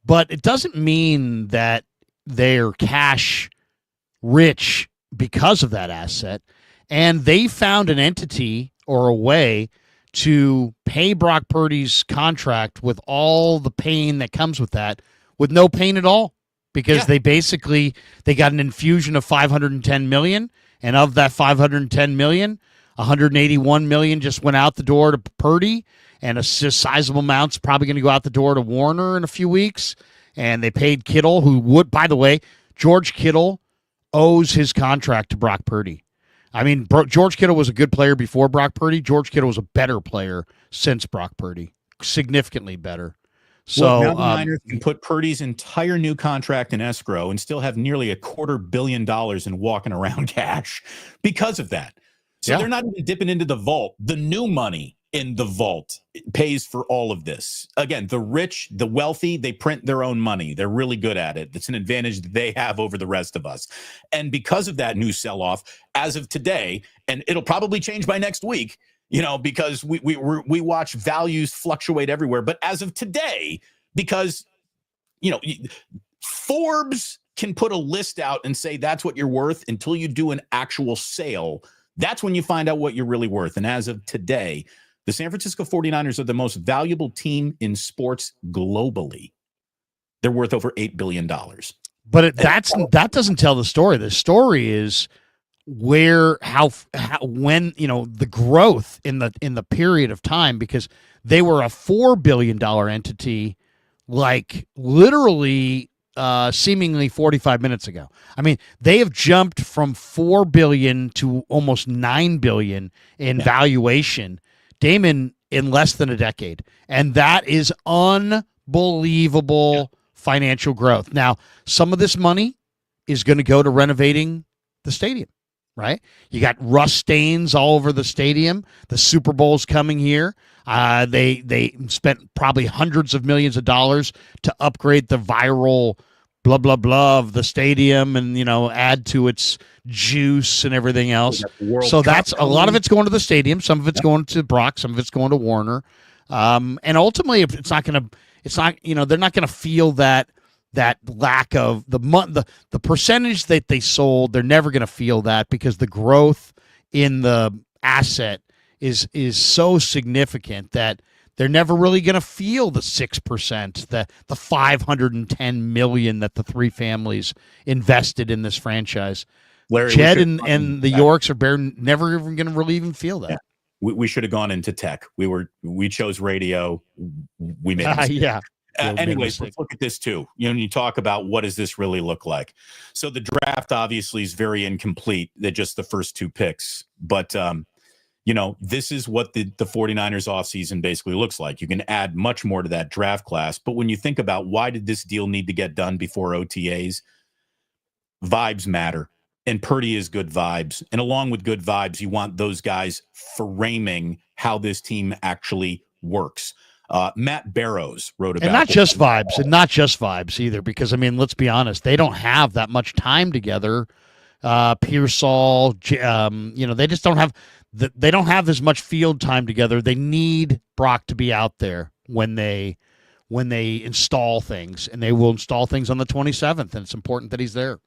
but it doesn't mean that they're cash rich because of that asset, and they found an entity or a way to pay Brock Purdy's contract with all the pain that comes with that, with no pain at all, because they got an infusion of $510 million, and of that $510 million, $181 million just went out the door to Purdy, and a sizable amount's probably going to go out the door to Warner in a few weeks, and they paid Kittle, who would, by the way, George Kittle owes his contract to Brock Purdy. I mean, George Kittle was a good player before Brock Purdy. George Kittle was a better player since Brock Purdy, significantly better. So now the Niners can put Purdy's entire new contract in escrow and still have nearly $250 million in walking around cash because of that. So they're not even dipping into the vault. The new money in the vault pays for all of this. Again, the rich, the wealthy, they print their own money. They're really good at it. That's an advantage that they have over the rest of us. And because of that new sell-off, as of today, and it'll probably change by next week, because we watch values fluctuate everywhere. But as of today, because, Forbes can put a list out and say that's what you're worth until you do an actual sale. That's when you find out what you're really worth. And as of today, the San Francisco 49ers are the most valuable team in sports globally. They're worth over $8 billion. But that doesn't tell the story. The story is when the growth in the period of time, because they were a $4 billion entity, like literally seemingly 45 minutes ago. I mean, they have jumped from $4 billion to almost $9 billion in valuation, Damon, in less than a decade. And that is unbelievable financial growth. Now, some of this money is going to go to renovating the stadium, right? You got rust stains all over the stadium. The Super Bowl's coming here. They spent probably hundreds of millions of dollars to upgrade the viral blah, blah, blah of the stadium and, add to its juice and everything else. So that's a lot of it's going to the stadium. Some of it's going to Brock. Some of it's going to Warner. And ultimately, they're not going to feel that lack of the percentage that they sold. They're never going to feel that because the growth in the asset is so significant that They're never really going to feel the 6%, the $510 million that the three families invested in this franchise. Larry, Jed and the Yorks are never even going to really even feel that. Yeah. We should have gone into tech. We chose radio. We made a mistake. Yeah. Anyways, let's look at this too. You talk about what does this really look like. So the draft obviously is very incomplete. They're just the first two picks. But, this is what the 49ers offseason basically looks like. You can add much more to that draft class. But when you think about why did this deal need to get done before OTAs, vibes matter. And Purdy is good vibes. And along with good vibes, you want those guys framing how this team actually works. Matt Barrows wrote about and not just vibes either, because let's be honest, they don't have that much time together. Pearsall, they just don't have they don't have as much field time together. They need Brock to be out there when they install things, and they will install things on the 27th, and it's important that he's there.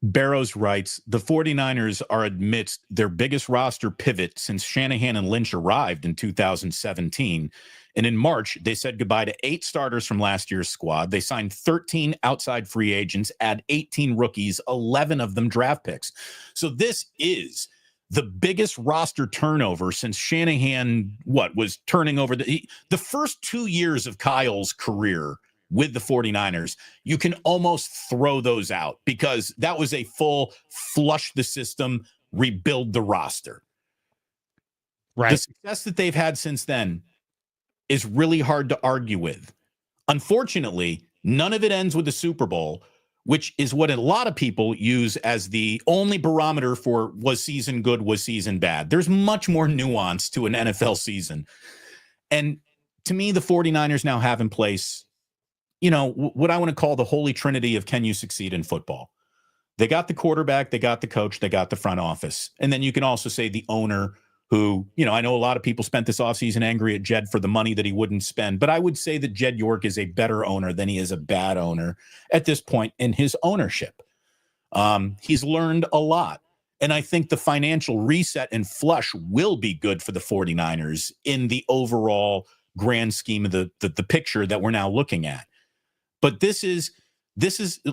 Barrows writes, the 49ers are amidst their biggest roster pivot since Shanahan and Lynch arrived in 2017. And in March, they said goodbye to 8 starters from last year's squad. They signed 13 outside free agents, add 18 rookies, 11 of them draft picks. So this is the biggest roster turnover since Shanahan, was turning over the first 2 years of Kyle's career with the 49ers. You can almost throw those out because that was a full flush the system, rebuild the roster. Right. The success that they've had since then is really hard to argue with. Unfortunately, none of it ends with the Super Bowl, which is what a lot of people use as the only barometer for was season good, was season bad. There's much more nuance to an NFL season. And to me, the 49ers now have in place, what I want to call the holy trinity of can you succeed in football. They got the quarterback, they got the coach, they got the front office. And then you can also say the owner who, I know a lot of people spent this offseason angry at Jed for the money that he wouldn't spend, but I would say that Jed York is a better owner than he is a bad owner at this point in his ownership. He's learned a lot. And I think the financial reset and flush will be good for the 49ers in the overall grand scheme of the picture that we're now looking at. But this is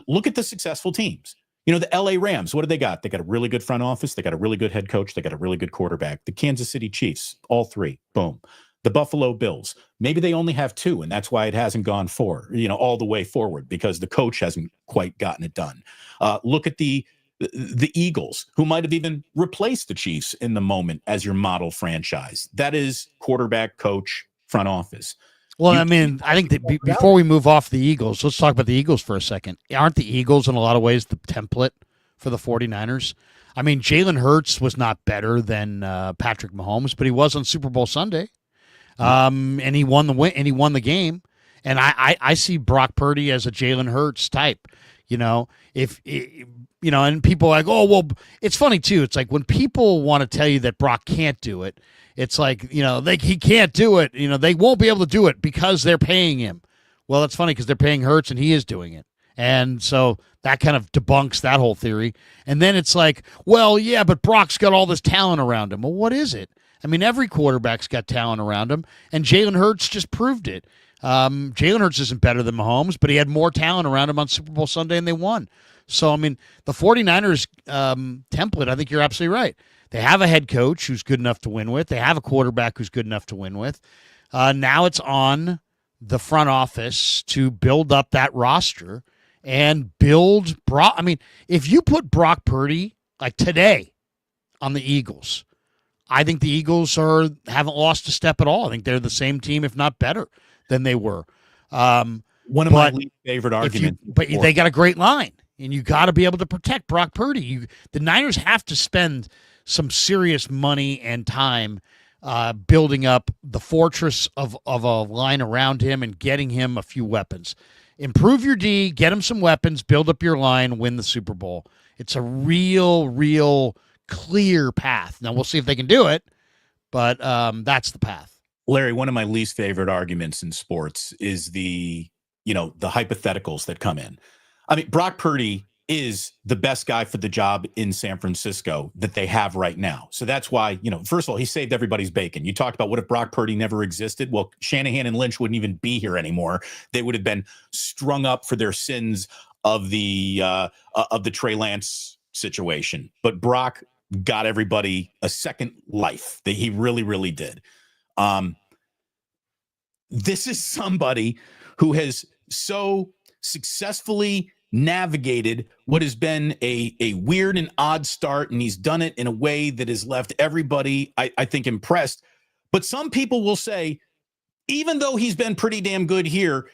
look at the successful teams. The LA Rams, what do they got? They got a really good front office. They got a really good head coach. They got a really good quarterback. The Kansas City Chiefs, all three, boom. The Buffalo Bills, maybe they only have 2, and that's why it hasn't gone all the way forward because the coach hasn't quite gotten it done. Look at the Eagles, who might have even replaced the Chiefs in the moment as your model franchise. That is quarterback, coach, front office. Well, I think that before we move off the Eagles, let's talk about the Eagles for a second. Aren't the Eagles in a lot of ways the template for the 49ers? Jalen Hurts was not better than Patrick Mahomes, but he was on Super Bowl Sunday. And he won the game. And I see Brock Purdy as a Jalen Hurts type. And people are like, oh, well, it's funny too. It's like when people want to tell you that Brock can't do it, it's like, he can't do it. They won't be able to do it because they're paying him. Well, it's funny because they're paying Hurts and he is doing it. And so that kind of debunks that whole theory. And then it's like, well, yeah, but Brock's got all this talent around him. Well, what is it? Every quarterback's got talent around him, and Jalen Hurts just proved it. Jalen Hurts isn't better than Mahomes, but he had more talent around him on Super Bowl Sunday, and they won. So, the 49ers template, I think you're absolutely right. They have a head coach who's good enough to win with. They have a quarterback who's good enough to win with. Now it's on the front office to build up that roster and build Brock. If you put Brock Purdy, like today, on the Eagles, I think the Eagles haven't lost a step at all. I think they're the same team, if not better, than they were. One of my least favorite arguments. But they got a great line, and you got to be able to protect Brock Purdy. The Niners have to spend some serious money and time building up the fortress of a line around him and getting him a few weapons. Improve your D, get him some weapons, build up your line, win the Super Bowl. It's a real clear path. Now we'll see if they can do it, but that's the path. Larry, one of my least favorite arguments in sports is the hypotheticals that come in. Brock Purdy is the best guy for the job in San Francisco that they have right now. So that's why, first of all, he saved everybody's bacon. You talked about what if Brock Purdy never existed? Well, Shanahan and Lynch wouldn't even be here anymore. They would have been strung up for their sins of the Trey Lance situation. But Brock got everybody a second life. That he really, really did. This is somebody who has so successfully navigated what has been a weird and odd start, and he's done it in a way that has left everybody, I think, impressed. But some people will say, even though he's been pretty damn good here,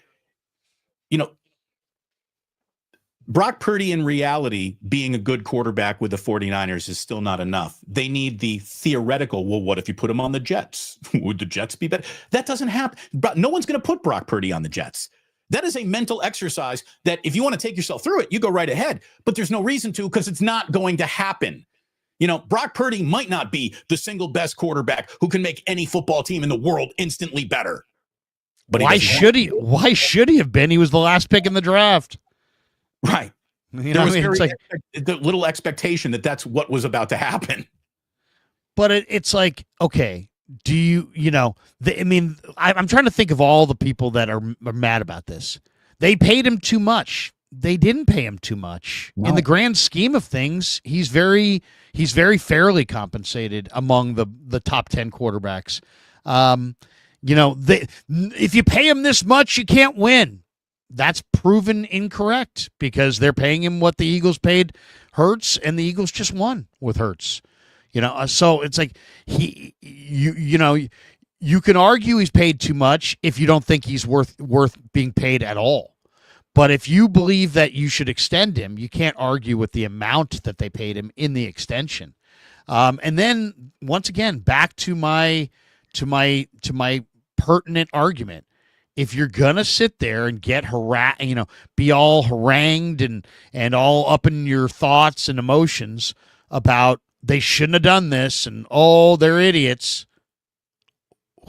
Brock Purdy in reality being a good quarterback with the 49ers is still not enough. They need the theoretical, well, what if you put him on the Jets? Would the Jets be better? That doesn't happen. No one's going to put Brock Purdy on the Jets. That is a mental exercise that if you want to take yourself through it, you go right ahead. But there's no reason to, because it's not going to happen. Brock Purdy might not be the single best quarterback who can make any football team in the world instantly better. But why should he? Why should he have been? He was the last pick in the draft. Right. There was the little expectation that that's what was about to happen. But it's like, okay, do I'm trying to think of all the people that are mad about this. They paid him too much. They didn't pay him too much. No. In the grand scheme of things, he's very fairly compensated among the top 10 quarterbacks. If you pay him this much, you can't win. That's proven incorrect because they're paying him what the Eagles paid Hurts, and the Eagles just won with Hurts. So it's like you can argue he's paid too much if you don't think he's worth being paid at all. But if you believe that you should extend him, you can't argue with the amount that they paid him in the extension. And then once again, back to my pertinent argument. If you're gonna sit there and get be all harangued and all up in your thoughts and emotions about they shouldn't have done this and they're idiots,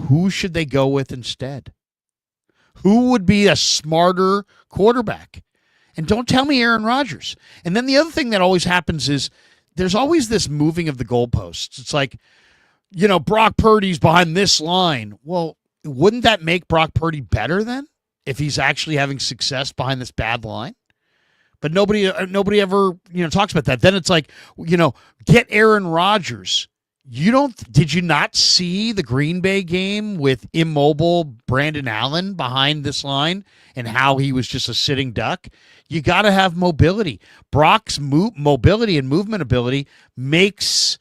who should they go with instead? Who would be a smarter quarterback? And don't tell me Aaron Rodgers. And then the other thing that always happens is there's always this moving of the goalposts. It's like, Brock Purdy's behind this line. Well, wouldn't that make Brock Purdy better then if he's actually having success behind this bad line? But nobody ever, talks about that. Then it's like, get Aaron Rodgers. Did you not see the Green Bay game with immobile Brandon Allen behind this line and how he was just a sitting duck? You got to have mobility. Brock's mobility and movement ability makes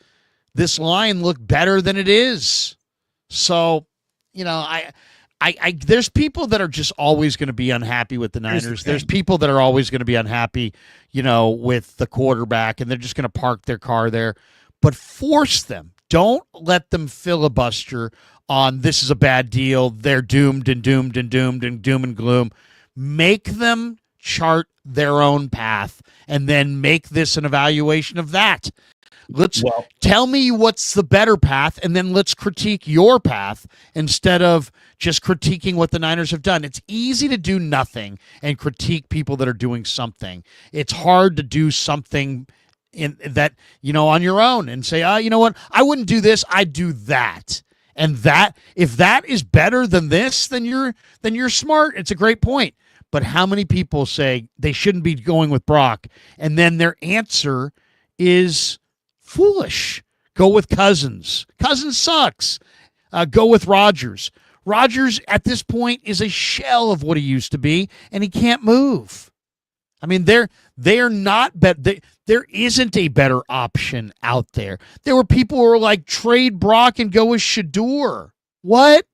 this line look better than it is. So, there's people that are just always going to be unhappy with the Niners. There's people that are always going to be unhappy, with the quarterback, and they're just going to park their car there. But force them. Don't let them filibuster on this is a bad deal. They're doomed and doomed and doomed and doom and gloom. Make them chart their own path and then make this an evaluation of that. Tell me what's the better path, and then let's critique your path instead of just critiquing what the Niners have done. It's easy to do nothing and critique people that are doing something. It's hard to do something in that, on your own and say, you know what? I wouldn't do this. I'd do that. And that, if that is better than this, then you're smart. It's a great point. But how many people say they shouldn't be going with Brock, and then their answer is foolish? Go with Cousins. Cousins sucks. Go with Rodgers. Rodgers at this point is a shell of what he used to be, and he can't move. I mean, they are not better. There isn't a better option out there. There were people who were like, trade Brock and go with Shador. What?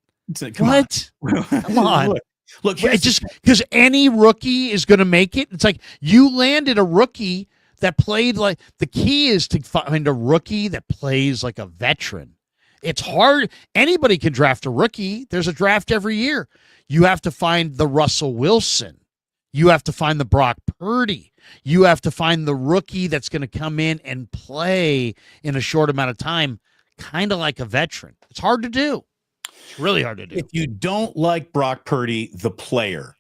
What? Come on. Look, just because any rookie is going to make it. It's like you landed a rookie that played like, the key is to find a rookie that plays like a veteran. It's hard. Anybody can draft a rookie. There's a draft every year. You have to find the Russell Wilson. You have to find the Brock Purdy. You have to find the rookie that's going to come in and play in a short amount of time, kind of like a veteran. It's hard to do. It's really hard to do. If you don't like Brock Purdy, the player,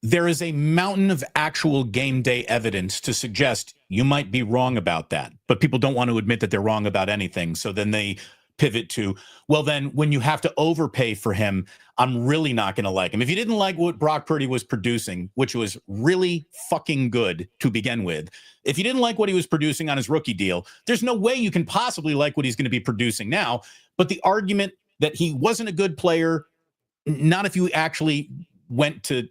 there is a mountain of actual game day evidence to suggest you might be wrong about that. But people don't want to admit that they're wrong about anything. So then they pivot to, well, then when you have to overpay for him, I'm really not going to like him. If you didn't like what Brock Purdy was producing, which was really fucking good to begin with, if you didn't like what he was producing on his rookie deal, there's no way you can possibly like what he's going to be producing now. But the argument that he wasn't a good player, not if you actually went to,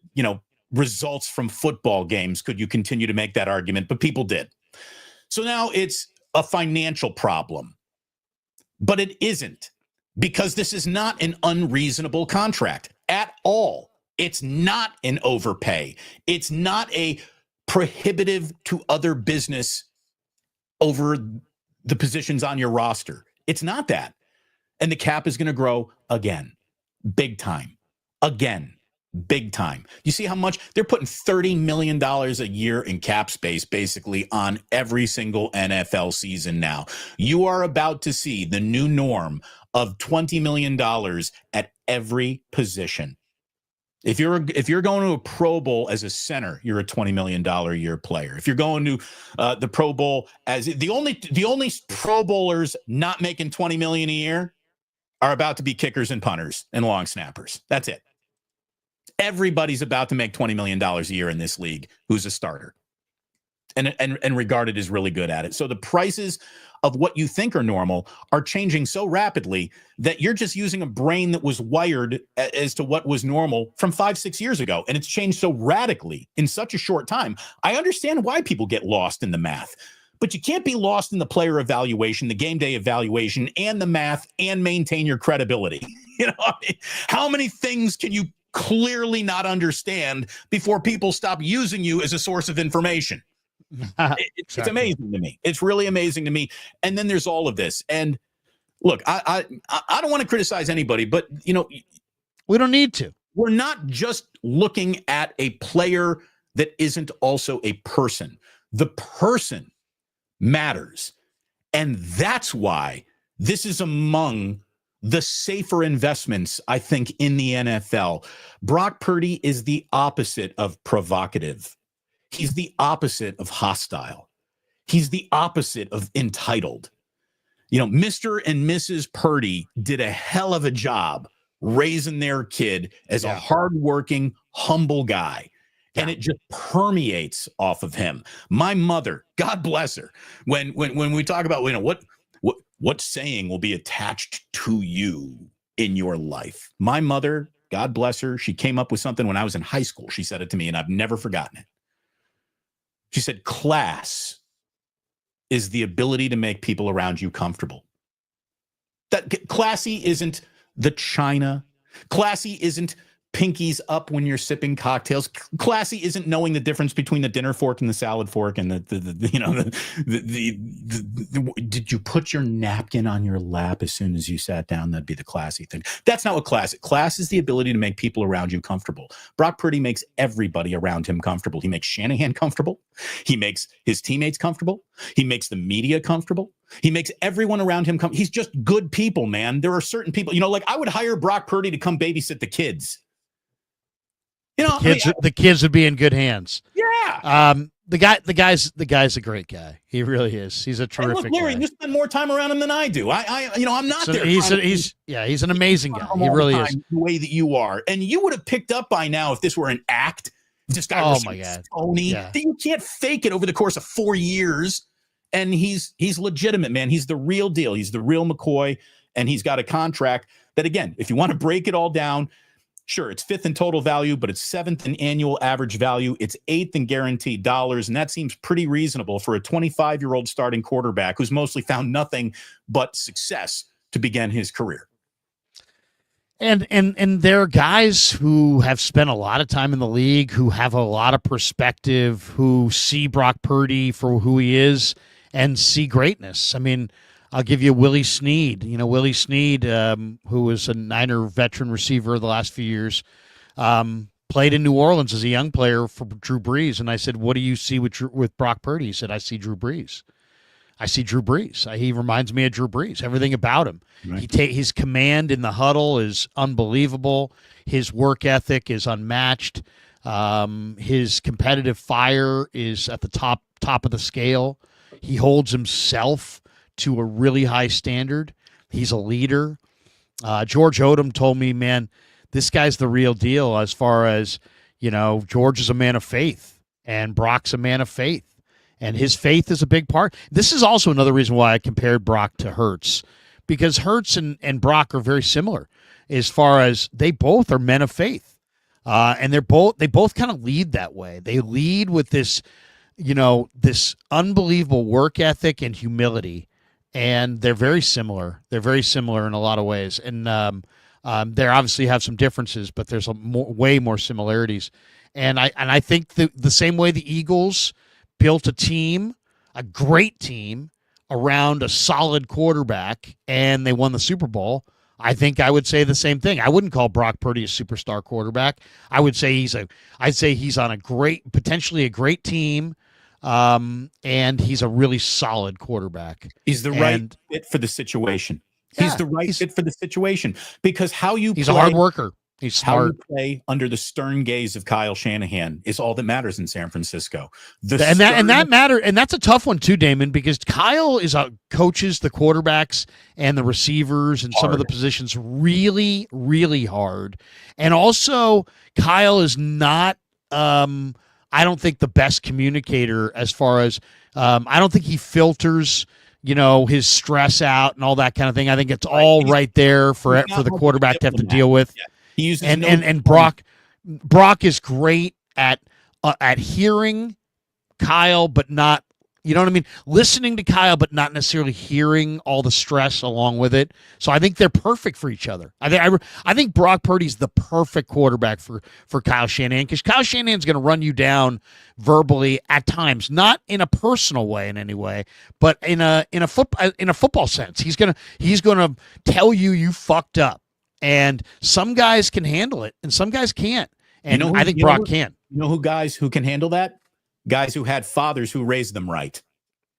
results from football games, could you continue to make that argument? But people did. So now it's a financial problem. But it isn't, because this is not an unreasonable contract at all. It's not an overpay. It's not a prohibitive to other business over the positions on your roster. It's not that. And the cap is going to grow again, big time, again. Big time. You see how much they're putting $30 million a year in cap space basically on every single NFL season now. You are about to see the new norm of $20 million at every position. If you're going to a Pro Bowl as a center, you're a $20 million a year player. If you're going to the Pro Bowl as the only Pro Bowlers not making $20 million a year are about to be kickers and punters and long snappers. That's it. Everybody's about to make $20 million a year in this league who's a starter and regarded as really good at it. So the prices of what you think are normal are changing so rapidly that you're just using a brain that was wired as to what was normal from 5-6 years ago. And it's changed so radically in such a short time. I understand why people get lost in the math, but you can't be lost in the player evaluation, the game day evaluation, and the math and maintain your credibility. How many things can you clearly not understand before people stop using you as a source of information? It's amazing to me. It's really amazing to me. And then there's all of this. And look, I don't want to criticize anybody, but we don't need to. We're not just looking at a player that isn't also a person. The person matters. And that's why this is among the safer investments, I think, in the NFL. Brock Purdy is the opposite of provocative. He's the opposite of hostile. He's the opposite of entitled. Mr. and Mrs. Purdy did a hell of a job raising their kid as a hardworking, humble guy. And it just permeates off of him. My mother, God bless her, when we talk about what saying will be attached to you in your life. My mother, God bless her, she came up with something when I was in high school. She said it to me, and I've never forgotten it. She said, class is the ability to make people around you comfortable. That classy isn't the china. Classy isn't pinkies up when you're sipping cocktails. Classy isn't knowing the difference between the dinner fork and the salad fork and did you put your napkin on your lap as soon as you sat down? That'd be the classy thing. That's not what class is. Class is the ability to make people around you comfortable. Brock Purdy makes everybody around him comfortable. He makes Shanahan comfortable. He makes his teammates comfortable. He makes the media comfortable. He makes everyone around him comfortable. He's just good people, man. There are certain people, like I would hire Brock Purdy to come babysit the kids. The kids would be in good hands. Yeah. The guy's a great guy. He really is. He's a terrific look, Larry, guy. you spend more time around him than I do. I'm not there. He's an amazing guy. He really is. The way that you are. And you would have picked up by now if this were an act. This guy was phony. Yeah. You can't fake it over the course of 4 years. And he's legitimate, man. He's the real deal. He's the real McCoy. And he's got a contract that, again, if you want to break it all down, sure, it's 5th in total value, but it's 7th in annual average value. It's 8th in guaranteed dollars, and that seems pretty reasonable for a 25-year-old starting quarterback who's mostly found nothing but success to begin his career. And there are guys who have spent a lot of time in the league, who have a lot of perspective, who see Brock Purdy for who he is and see greatness. I mean, I'll give you Willie Snead. Willie Snead, who was a Niner veteran receiver the last few years, played in New Orleans as a young player for Drew Brees. And I said, what do you see with Brock Purdy? He said, I see Drew Brees. He reminds me of Drew Brees. Everything about him. Right. His command in the huddle is unbelievable. His work ethic is unmatched. His competitive fire is at the top of the scale. He holds himself to a really high standard. He's a leader. George Odom told me, man, this guy's the real deal as far as, George is a man of faith and Brock's a man of faith. And his faith is a big part. This is also another reason why I compared Brock to Hurts, because Hurts and Brock are very similar as far as they both are men of faith. And they both kind of lead that way. They lead with this, this unbelievable work ethic and humility. And they're very similar. They're very similar in a lot of ways. And they obviously have some differences, but there's way more similarities. And I think the same way the Eagles built a team, a great team, around a solid quarterback, and they won the Super Bowl, I think I would say the same thing. I wouldn't call Brock Purdy a superstar quarterback. I would say I'd say he's on potentially a great team, and he's a really solid quarterback. He's the right fit for the situation. He's the right fit for the situation because he's a hard worker. He's smart. How you play under the stern gaze of Kyle Shanahan is all that matters in San Francisco. That matter, and that's a tough one too, Damon, because Kyle coaches the quarterbacks and the receivers and some of the positions really, really hard. And also, Kyle is not, I don't think, the best communicator as far as I don't think he filters, his stress out and all that kind of thing. I think it's all right there for the quarterback to have to deal with. Yeah. He uses and Brock is great at hearing Kyle, but not, you know what I mean? Listening to Kyle, but not necessarily hearing all the stress along with it. So I think they're perfect for each other. I think Brock Purdy's the perfect quarterback for Kyle Shanahan, because Kyle Shanahan's going to run you down verbally at times, not in a personal way in any way, but in a football sense. He's gonna tell you fucked up. And some guys can handle it, and some guys can't. And I think Brock can. You know guys who can handle that? Guys who had fathers who raised them right.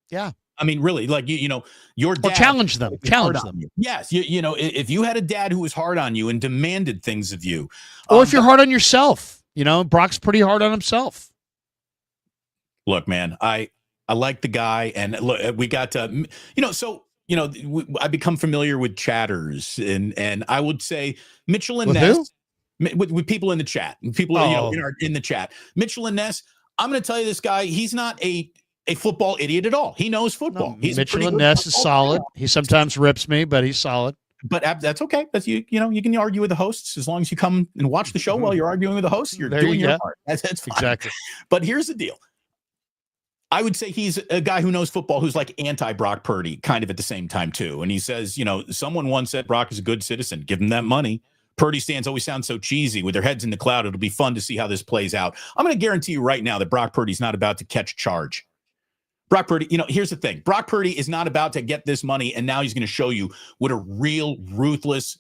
Yeah. I mean, really, like, your dad. Or challenge them. Challenge them. Yes. If you had a dad who was hard on you and demanded things of you. Or if you're hard on yourself, Brock's pretty hard on himself. Look, man, I like the guy. And look, we got to, I become familiar with chatters, and I would say Mitchell and Ness, with people in the chat, and people in the chat. Mitchell and Ness, I'm going to tell you, this guy, he's not a football idiot at all. He knows football. Mitchell and Ness is solid. He sometimes rips me, but he's solid. But that's okay. That's you can argue with the hosts as long as you come and watch the show while you're arguing with the hosts. You're doing your part. That's fine. Exactly. But here's the deal. I would say he's a guy who knows football, who's like anti-Brock Purdy kind of at the same time too. And he says, someone once said Brock is a good citizen. Give him that money. Purdy stands always sound so cheesy with their heads in the cloud. It'll be fun to see how this plays out. I'm going to guarantee you right now that Brock Purdy's not about to catch charge. Brock Purdy, here's the thing. Brock Purdy is not about to get this money, and now he's going to show you what a real ruthless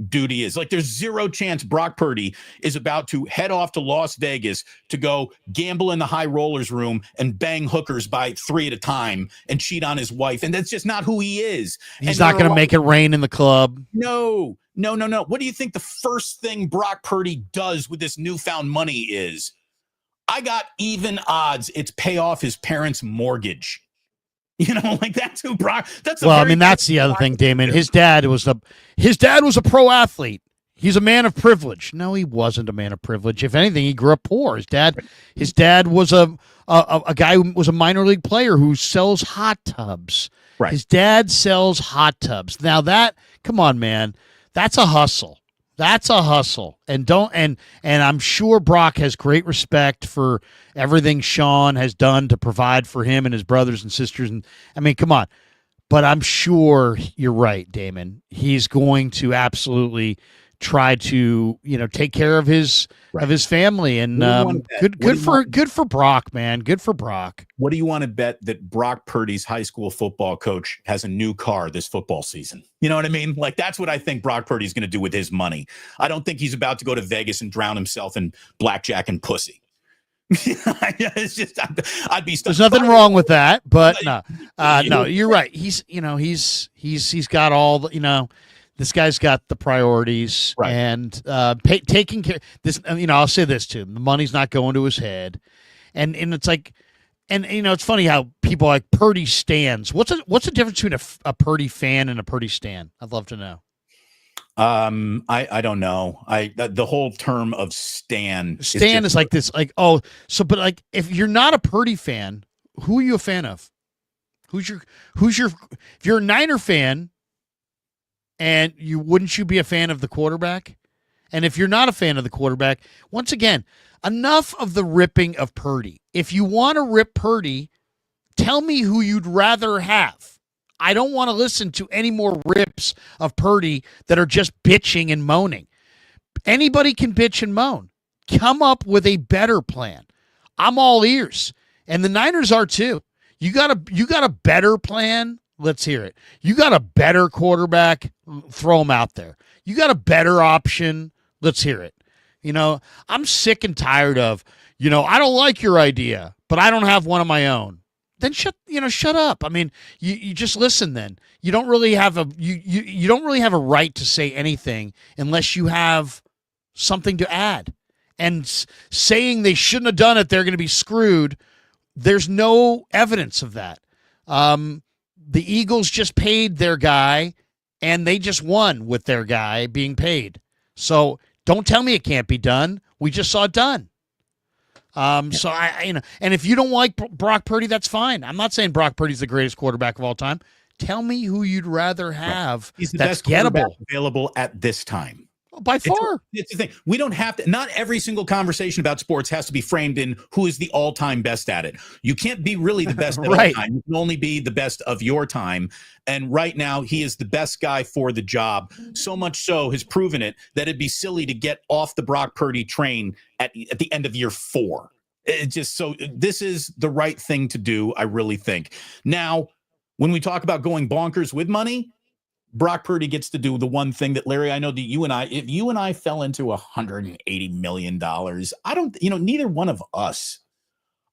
duty is. Like, there's zero chance Brock Purdy is about to head off to Las Vegas to go gamble in the high rollers room and bang hookers by 3 at a time and cheat on his wife. And that's just not who he is. He's not going to make it rain in the club. No. What do you think the first thing Brock Purdy does with this newfound money is? I got even odds it's pay off his parents' mortgage. That's who Brock. That's the other thing, Damon. His dad was a pro athlete. He's a man of privilege. No, he wasn't a man of privilege. If anything, he grew up poor. His dad was a guy who was a minor league player who sells hot tubs. Right. His dad sells hot tubs. Now come on, man, that's a hustle. That's a hustle. And I'm sure Brock has great respect for everything Sean has done to provide for him and his brothers and sisters. And I mean, come on. But I'm sure you're right, Damon. He's going to absolutely try to, take care of his family, and good for Brock, man. Good for Brock. What do you want to bet that Brock Purdy's high school football coach has a new car this football season? You know what I mean? Like, that's what I think Brock Purdy's going to do with his money. I don't think he's about to go to Vegas and drown himself in blackjack and pussy. It's just, I'd be stuck. There's nothing wrong with that, but no, you're right. He's got all the, This guy's got the priorities, Right. and taking care. This, I'll say this too: the money's not going to his head, and it's like, and it's funny how people like Purdy stans. What's the difference between a Purdy fan and a Purdy stan? I'd love to know. I don't know. The whole term of stan is like this, like, but like if you're not a Purdy fan, who are you a fan of? Who's your if you're a Niner fan, and wouldn't you be a fan of the quarterback? And if you're not a fan of the quarterback, once again, enough of the ripping of Purdy. If you want to rip Purdy, tell me who you'd rather have. I don't want to listen to any more rips of Purdy that are just bitching and moaning. Anybody can bitch and moan. Come up with a better plan. I'm all ears. And the Niners are too. You got a better plan? Let's hear it. You got a better quarterback? Throw him out there. You got a better option? Let's hear it. I'm sick and tired of, I don't like your idea, but I don't have one of my own. Then shut up. I mean, you just listen then. You don't really have you don't really have a right to say anything unless you have something to add. And saying they shouldn't have done it, they're going to be screwed. There's no evidence of that. The Eagles just paid their guy, and they just won with their guy being paid. So don't tell me it can't be done. We just saw it done. So and if you don't like Brock Purdy, that's fine. I'm not saying Brock Purdy's the greatest quarterback of all time. Tell me who you'd rather have. He's the that's best quarterback gettable available at this time. By far. It's the thing. We don't have to, not every single conversation about sports has to be framed in who is the all-time best at it. You can't be really the best at right. all time. You can only be the best of your time. And right now, he is the best guy for the job. So much so has proven it that it'd be silly to get off the Brock Purdy train at the end of year 4. This is the right thing to do, I really think. Now, when we talk about going bonkers with money, Brock Purdy gets to do the one thing that, Larry, I know that if you and I fell into $180 million, I don't, neither one of us,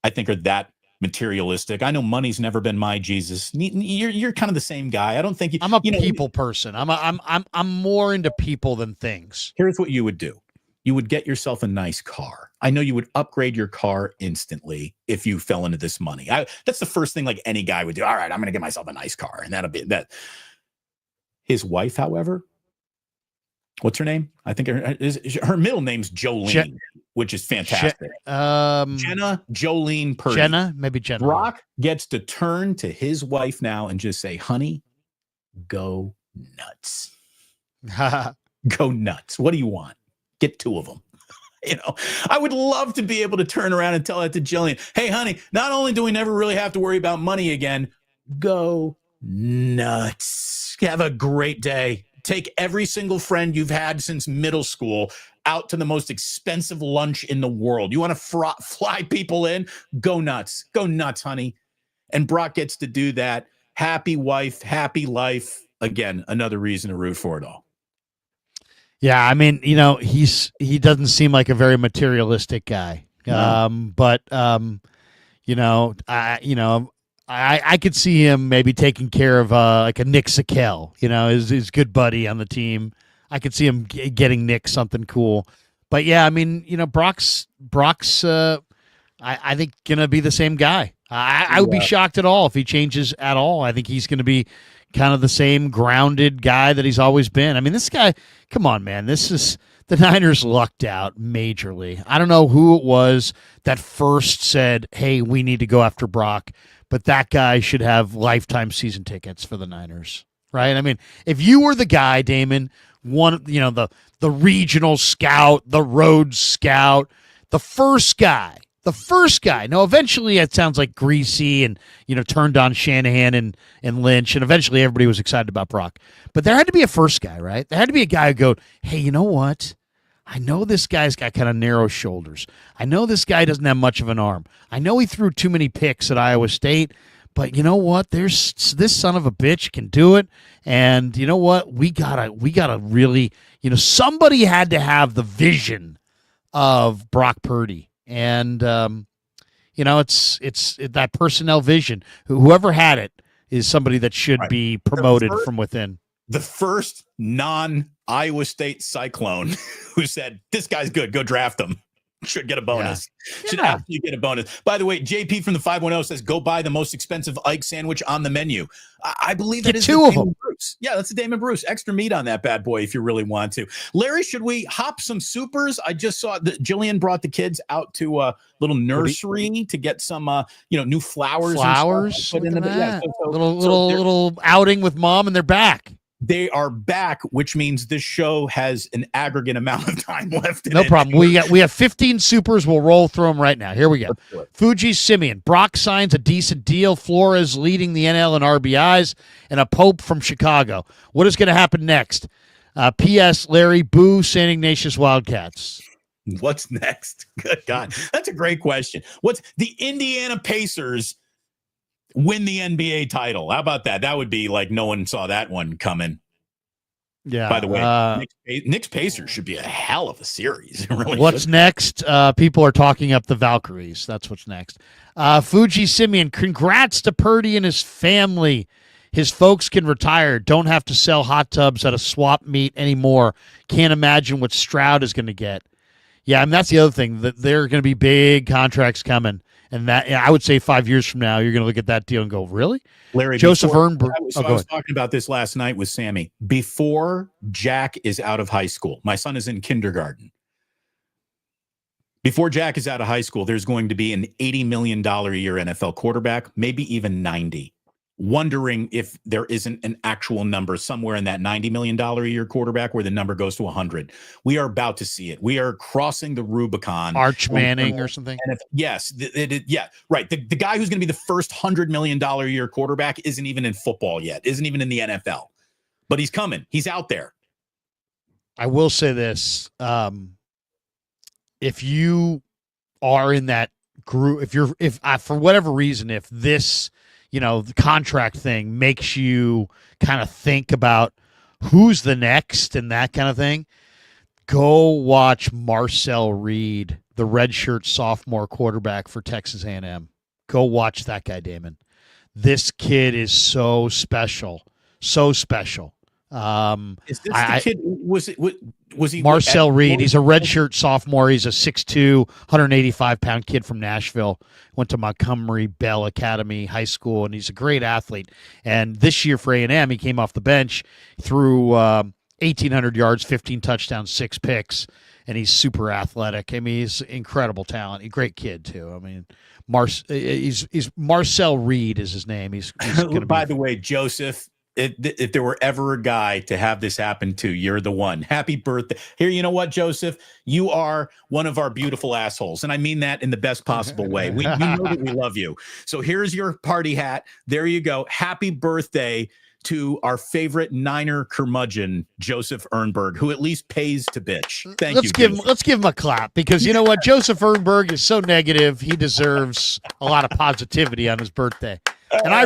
I think, are that materialistic. I know money's never been my Jesus. You're kind of the same guy. I don't think I'm a people person. I'm more into people than things. Here's what you would do. You would get yourself a nice car. I know you would upgrade your car instantly if you fell into this money. That's the first thing like any guy would do. All right, I'm going to get myself a nice car, and that'll be that. His wife, however, what's her name? I think her middle name's Jolene, which is fantastic. Jenna Jolene Purdy. Maybe Jenna. Brock gets to turn to his wife now and just say, honey, go nuts. Go nuts. What do you want? Get 2 of them. I would love to be able to turn around and tell that to Jillian. Hey, honey, not only do we never really have to worry about money again, go nuts. Have a great day. Take every single friend you've had since middle school out to the most expensive lunch in the world. You want to fly people in? Go nuts. Go nuts, honey. And Brock gets to do that. Happy wife, happy life. Again, another reason to root for it all. Yeah, I mean, he doesn't seem like a very materialistic guy. No. I could see him maybe taking care of like a Nick Sakel, his good buddy on the team. I could see him getting Nick something cool. But yeah, I mean, Brock's I think gonna be the same guy. I would be shocked at all if he changes at all. I think he's gonna be kind of the same grounded guy that he's always been. I mean, this guy, come on, man. The Niners lucked out majorly. I don't know who it was that first said, hey, we need to go after Brock, but that guy should have lifetime season tickets for the Niners, right? I mean, if you were the guy, Damon, the regional scout, the road scout, the first guy. Now, eventually it sounds like Greasy and, turned on Shanahan and Lynch, and eventually everybody was excited about Brock. But there had to be a first guy, right? There had to be a guy who go, hey, you know what? I know this guy's got kind of narrow shoulders. I know this guy doesn't have much of an arm. I know he threw too many picks at Iowa State, but you know what? There's this son of a bitch can do it. And you know what? We gotta really, somebody had to have the vision of Brock Purdy. And, it's that personnel vision. Whoever had it is somebody that should be promoted from within. the first non-Iowa State Cyclone who said, this guy's good, go draft him. Should get a bonus. Yeah. Should absolutely get a bonus. By the way, JP from the 510 says, go buy the most expensive Ike sandwich on the menu. I believe that is two of them. Bruce. Yeah, that's the Damon Bruce. Extra meat on that bad boy if you really want to. Larry, should we hop some supers? I just saw that Jillian brought the kids out to a little nursery to get some new flowers. Flowers. Put in little outing with mom, and they're back. They are back, which means this show has an aggregate amount of time left. No problem. We have 15 supers. We'll roll through them right now. Here we go. Fuji Simeon. Brock signs a decent deal. Flores leading the NL in RBIs, and a Pope from Chicago. What is going to happen next? P.S. Larry, boo San Ignatius Wildcats. What's next? Good God. That's a great question. What's the Indiana Pacers win the NBA title? How about that? That would be like no one saw that one coming. Yeah. By the way, Knicks Pacers should be a hell of a series. Really. What's next? People are talking up the Valkyries. That's what's next. Fuji Simeon, congrats to Purdy and his family. His folks can retire. Don't have to sell hot tubs at a swap meet anymore. Can't imagine what Stroud is going to get. Yeah, I mean, that's the other thing. That there are going to be big contracts coming. And that, I would say 5 years from now, you're going to look at that deal and go, really? Larry, Joseph Ernberg. I was talking about this last night with Sammy. Before Jack is out of high school, my son is in kindergarten. Before Jack is out of high school, there's going to be an $80 million a year NFL quarterback, maybe even 90. Wondering if there isn't an actual number somewhere in that $90 million a year quarterback where the number goes to 100. We are about to see it. We are crossing the Rubicon. Arch Manning or something. And yeah, right. The guy who's going to be the first $100 million a year quarterback isn't even in football yet, isn't even in the NFL, but he's coming. He's out there. I will say this. If you are in that group, if for whatever reason, if this, the contract thing makes you kind of think about who's the next and that kind of thing, go watch Marcel Reed, the redshirt sophomore quarterback for Texas A&M. Go watch that guy, Damon. This kid is so special, so special. Is this the kid? Was he Marcel Reed? He's a redshirt sophomore. He's a 6'2", 185-pound kid from Nashville. Went to Montgomery Bell Academy High School, and he's a great athlete. And this year for A&M, he came off the bench, threw 1,800 yards, 15 touchdowns, 6 picks, and he's super athletic. I mean, he's incredible talent. A great kid too. I mean, he's Marcel Reed is his name. He's by the way, Joseph. If there were ever a guy to have this happen to, you're the one. Happy birthday. Here, you know what, Joseph? You are one of our beautiful assholes. And I mean that in the best possible way. We know that we love you. So here's your party hat. There you go. Happy birthday to our favorite Niner curmudgeon, Joseph Ernberg, who at least pays to bitch. Let's give him a clap, because you know what? Joseph Ernberg is so negative. He deserves a lot of positivity on his birthday. And I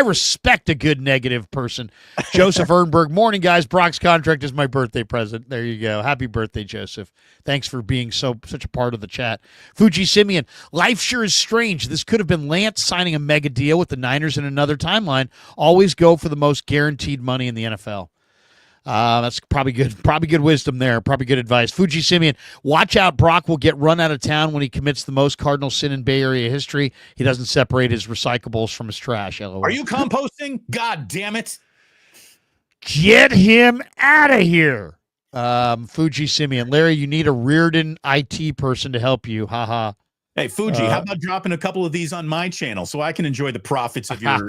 respect a good negative person. Joseph Ernberg. Morning, guys. Brock's contract is my birthday present. There you go. Happy birthday, Joseph. Thanks for being such a part of the chat. Fuji Simeon. Life sure is strange. This could have been Lance signing a mega deal with the Niners in another timeline. Always go for the most guaranteed money in the NFL. That's probably good wisdom there. Probably good advice. Fuji Simeon, watch out. Brock will get run out of town when he commits the most cardinal sin in Bay Area history. He doesn't separate his recyclables from his trash. LOL. Are you composting? God damn it. Get him out of here. Fuji Simeon. Larry, you need a Reardon IT person to help you. Haha. Hey, Fuji, how about dropping a couple of these on my channel so I can enjoy the profits of your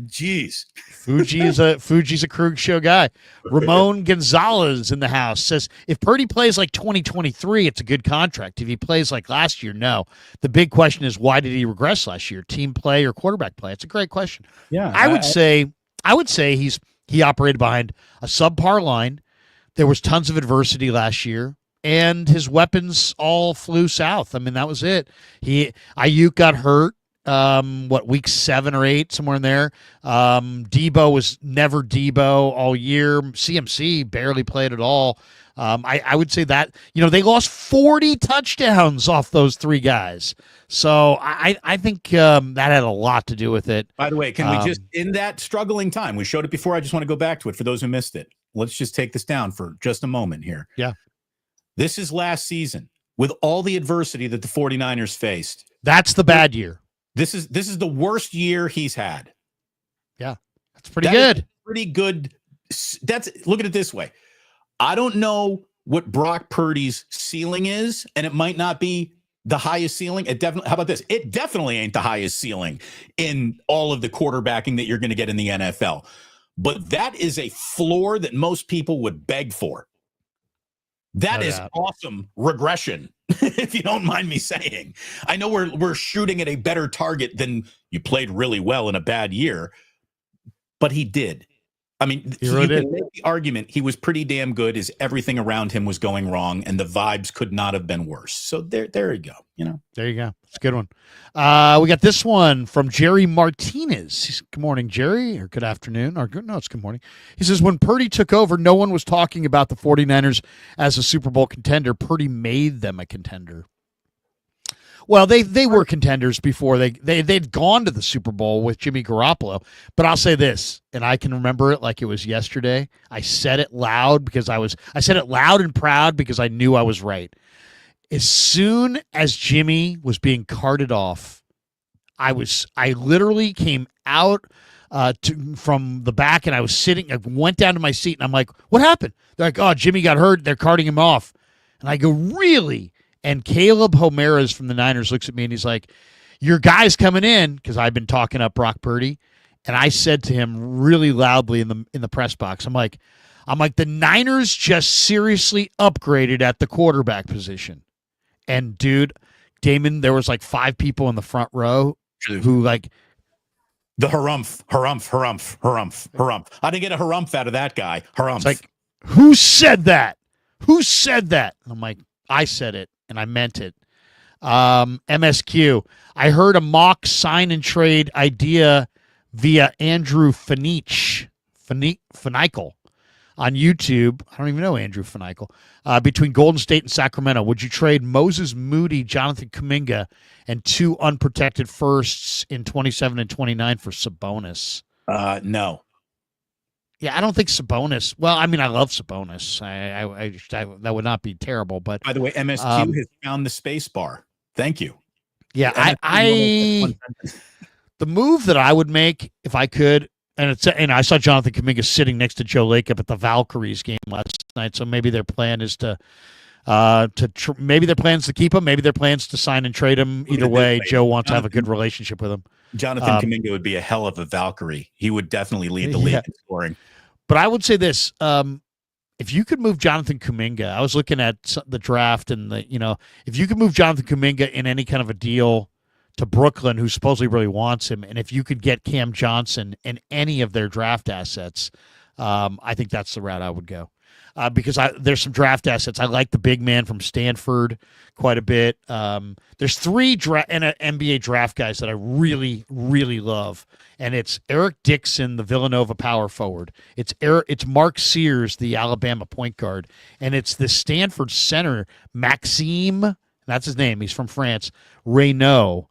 geez. Fuji's a Krug show guy. Ramon Gonzalez in the house says, if Purdy plays like 2023, it's a good contract. If he plays like last year, no. The big question is, why did he regress last year? Team play or quarterback play? It's a great question. Yeah. I would say he operated behind a subpar line. There was tons of adversity last year, and his weapons all flew south. I mean, that was it. Ayuk got hurt. week 7 or 8, somewhere in there. Debo was never Debo all year. CMC barely played at all. I would say that, they lost 40 touchdowns off those 3 guys. So I think that had a lot to do with it. By the way, can we just, in that struggling time, we showed it before, I just want to go back to it for those who missed it. Let's just take this down for just a moment here. Yeah. This is last season with all the adversity that the 49ers faced. That's the bad year. This is the worst year he's had. Yeah. That's pretty good. Pretty good. Look at it this way. I don't know what Brock Purdy's ceiling is, and it might not be the highest ceiling. How about this? It definitely ain't the highest ceiling in all of the quarterbacking that you're going to get in the NFL. But that is a floor that most people would beg for. That is awesome regression, if you don't mind me saying. I know we're shooting at a better target than you played really well in a bad year, but he did. I mean, you can make the argument he was pretty damn good as everything around him was going wrong, and the vibes could not have been worse. So there you go. There you go. It's a good one. We got this one from Jerry Martinez. Good morning, Jerry, or good afternoon, it's good morning. He says, when Purdy took over, no one was talking about the 49ers as a Super Bowl contender. Purdy made them a contender. Well, they were contenders before they'd gone to the Super Bowl with Jimmy Garoppolo. But I'll say this, and I can remember it like it was yesterday. I said it loud I said it loud and proud because I knew I was right. As soon as Jimmy was being carted off, I literally came out from the back, and I was sitting. I went down to my seat, and I'm like, "What happened?" They're like, "Oh, Jimmy got hurt. They're carting him off." And I go, "Really?" And Caleb Homeras from the Niners looks at me and he's like, your guy's coming in, because I've been talking up Brock Purdy. And I said to him really loudly in the press box, I'm like, the Niners just seriously upgraded at the quarterback position. And dude, Damon, there was like 5 people in the front row who like the harumph. I didn't get a harumph out of that guy. Harumph. It's like, who said that? Who said that? And I'm like, I said it. And I meant it. MSQ. I heard a mock sign and trade idea via Andrew Fenikel on YouTube. I don't even know Andrew Fenikel. Between Golden State and Sacramento. Would you trade Moses Moody, Jonathan Kuminga, and 2 unprotected firsts in 27 and 29 for Sabonis? No. Yeah, I don't think Sabonis. Well, I mean, I love Sabonis. I that would not be terrible. But by the way, MSQ has found the space bar. Thank you. Yeah, the move that I would make if I could, and I saw Jonathan Kuminga sitting next to Joe Lacob at the Valkyries game last night. So maybe their plan is maybe their plans to keep him. Maybe their plans to sign and trade him. Either way, Joe wants to have a good relationship with him. Jonathan Kuminga would be a hell of a Valkyrie. He would definitely lead the league in scoring. But I would say this: if you could move Jonathan Kuminga, I was looking at the draft, and if you could move Jonathan Kuminga in any kind of a deal to Brooklyn, who supposedly really wants him, and if you could get Cam Johnson and any of their draft assets, I think that's the route I would go. Because there's some draft assets. I like the big man from Stanford quite a bit. There's 3 NBA draft guys that I really, really love, and it's Eric Dixon, the Villanova power forward. It's Mark Sears, the Alabama point guard, and it's the Stanford center, Maxime. That's his name. He's from France. Reynaud,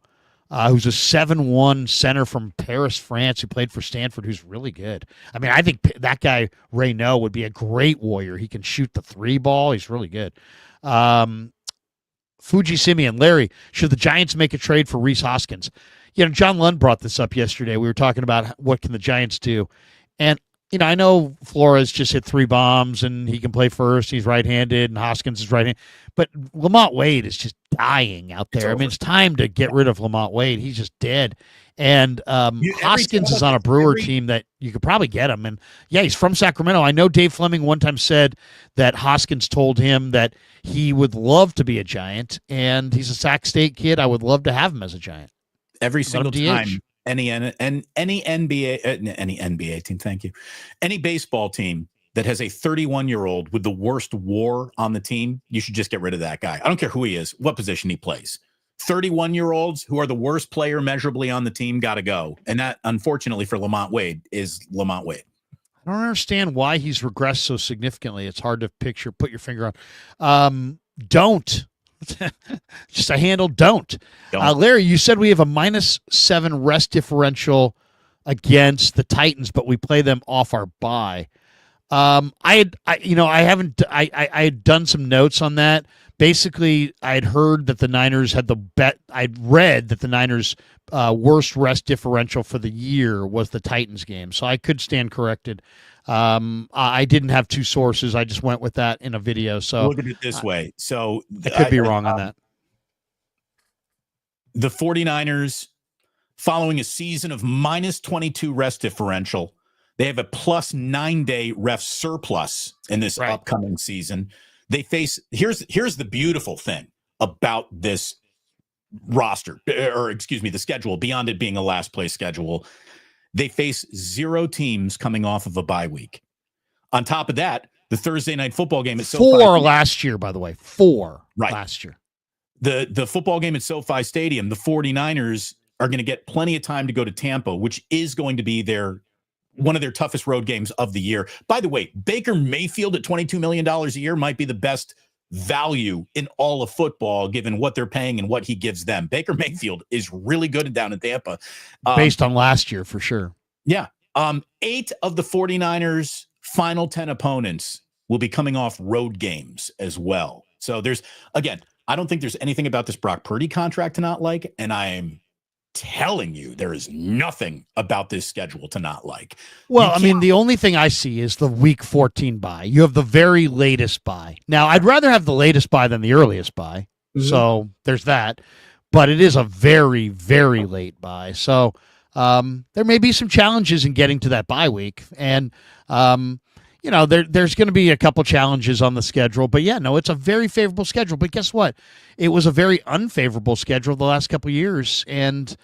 who's a 7'1" center from Paris, France, who played for Stanford, who's really good. I mean, I think that guy, Reynaud, would be a great warrior. He can shoot the 3 ball. He's really good. Fuji Simeon, Larry, should the Giants make a trade for Reese Hoskins? John Lund brought this up yesterday. We were talking about what can the Giants do. And, I know Flores just hit 3 bombs and he can play first. He's right-handed and Hoskins is right-handed. But Lamont Wade is just dying out there. I mean, it's time to get rid of Lamont Wade. He's just dead. And Hoskins is on a Brewer team that you could probably get him. And, yeah, he's from Sacramento. I know Dave Fleming one time said that Hoskins told him that he would love to be a Giant, and he's a Sac State kid. I would love to have him as a Giant. Every single time any NBA team, thank you, any baseball team that has a 31-year-old with the worst WAR on the team, you should just get rid of that guy. I don't care who he is, what position he plays. 31-year-olds who are the worst player measurably on the team got to go. And that, unfortunately for Lamont Wade, is Lamont Wade. I don't understand why he's regressed so significantly. It's hard to put your finger on. Don't. Just a handle, don't. Larry, you said we have a -7 rest differential against the Titans, but we play them off our bye. I had done some notes on that. Basically, I had heard that the Niners had the bet. I'd read that the Niners' worst rest differential for the year was the Titans game, so I could stand corrected. I didn't have two sources. I just went with that in a video. So look at it this way. So I could be wrong on that. The 49ers, following a season of -22 rest differential, they have a +9-day ref surplus in this upcoming season. They face here's the beautiful thing about this roster, or excuse me, the schedule, beyond it being a last place schedule. They face 0 teams coming off of a bye week. On top of that, the Thursday night football game at SoFi. 4 last year, by the way. 4 last year. The football game at SoFi Stadium, the 49ers are going to get plenty of time to go to Tampa, which is going to be one of their toughest road games of the year. By the way, Baker Mayfield at $22 million a year might be the best value in all of football, given what they're paying and what he gives them. Baker Mayfield is really good down in Tampa. Based on last year, for sure. Yeah. 8 of the 49ers' final 10 opponents will be coming off road games as well. So I don't think there's anything about this Brock Purdy contract to not like, and I'm telling you, there is nothing about this schedule to not like. Well, I mean, the only thing I see is the week 14 bye. You have the very latest bye. Now, I'd rather have the latest bye than the earliest bye. Mm-hmm. So there's that. But it is a very, very late bye. So there may be some challenges in getting to that bye week. And, there's going to be a couple challenges on the schedule. But, it's a very favorable schedule. But guess what? It was a very unfavorable schedule the last couple of years, and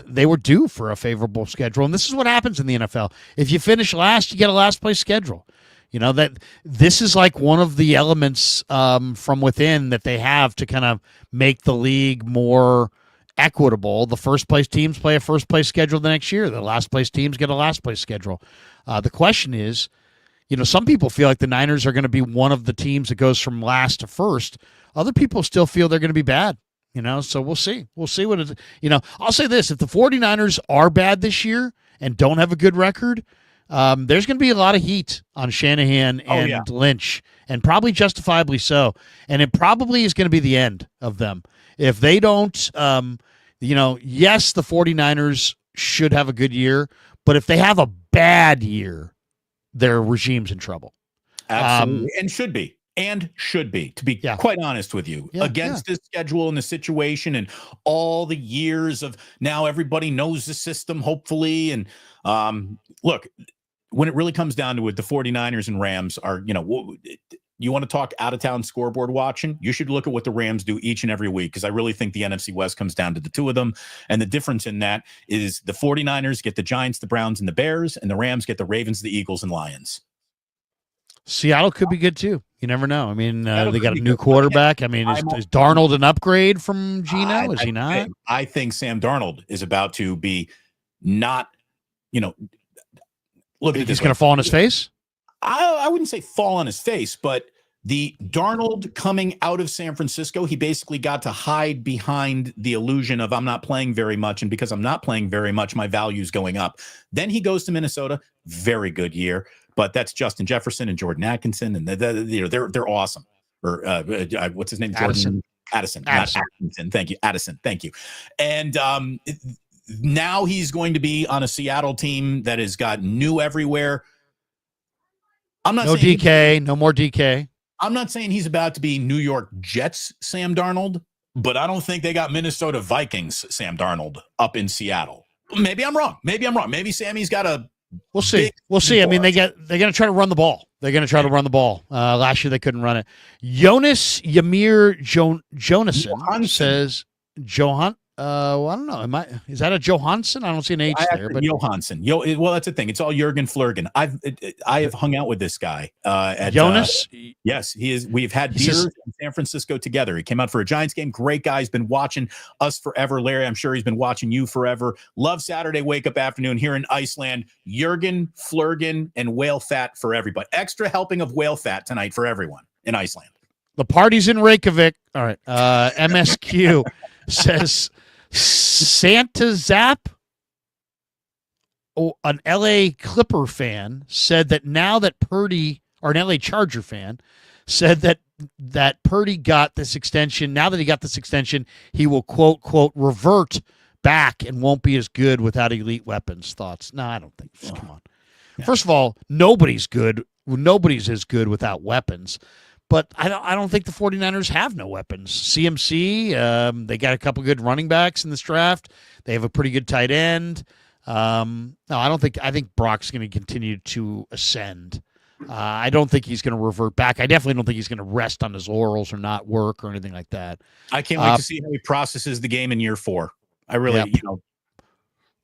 they were due for a favorable schedule. And this is what happens in the NFL. If you finish last, you get a last-place schedule. That this is like one of the elements from within that they have to kind of make the league more equitable. The first-place teams play a first-place schedule the next year. The last-place teams get a last-place schedule. The question is, some people feel like the Niners are going to be one of the teams that goes from last to first. Other people still feel they're going to be bad, so we'll see. We'll see what it, I'll say this. If the 49ers are bad this year and don't have a good record, there's going to be a lot of heat on Shanahan and Lynch, and probably justifiably so. And it probably is going to be the end of them. If they don't, yes, the 49ers should have a good year, but if they have a bad year, their regime's in trouble. Absolutely. And should be, to be quite honest with you, against this schedule and the situation and all the years of now everybody knows the system, hopefully. And look, when it really comes down to it, the 49ers and Rams are, you want to talk out-of-town scoreboard watching? You should look at what the Rams do each and every week, because I really think the NFC West comes down to the two of them. And the difference in that is the 49ers get the Giants, the Browns, and the Bears, and the Rams get the Ravens, the Eagles, and Lions. Seattle could be good, too. You never know. I mean, they got a new quarterback. I mean, is Darnold an upgrade from Geno? Is he not? I think Sam Darnold is about to be look at this. He's going to fall on his face? I wouldn't say fall on his face, but the Darnold coming out of San Francisco, he basically got to hide behind the illusion of I'm not playing very much, and because I'm not playing very much, my value's going up. Then he goes to Minnesota, very good year, but that's Justin Jefferson and Jordan Atkinson, and they're awesome. Or what's his name? Addison. Addison. Not Atkinson. Thank you, Addison. Thank you. And now he's going to be on a Seattle team that has got new everywhere. I'm not saying DK, no more DK. I'm not saying he's about to be New York Jets Sam Darnold, but I don't think they got Minnesota Vikings Sam Darnold up in Seattle. Maybe I'm wrong. Maybe Sammy's got a. We'll see. I mean, they're going to try to run the ball. Last year they couldn't run it. Jonas Ymir Jonason says Johan. I don't know. Is that a Johansson? I don't see an H there. But Johansson. Well, that's the thing. It's all Jurgen Flurgen. I have hung out with this guy. At Jonas Yes, he is. We've had He beers says- in San Francisco together. He came out for a Giants game. Great guy. He's been watching us forever. Larry, I'm sure he's been watching you forever. Love Saturday wake up afternoon here in Iceland. Jurgen, Flurgen, and whale fat for everybody. Extra helping of whale fat tonight for everyone in Iceland. The party's in Reykjavik. All right. MSQ says Santa Zap, an LA Clipper fan, said that now that Purdy, or an LA Charger fan, said that Purdy got this extension. Now that he got this extension, he will quote revert back and won't be as good without elite weapons. Thoughts? No, I don't think. Come on. Yeah. First of all, nobody's good. Nobody's as good without weapons. But I don't think the 49ers have no weapons. CMC, they got a couple good running backs in this draft. They have a pretty good tight end. No, I think Brock's going to continue to ascend. I don't think he's going to revert back. I definitely don't think he's going to rest on his laurels or not work or anything like that. I can't wait to see how he processes the game in year 4. I really,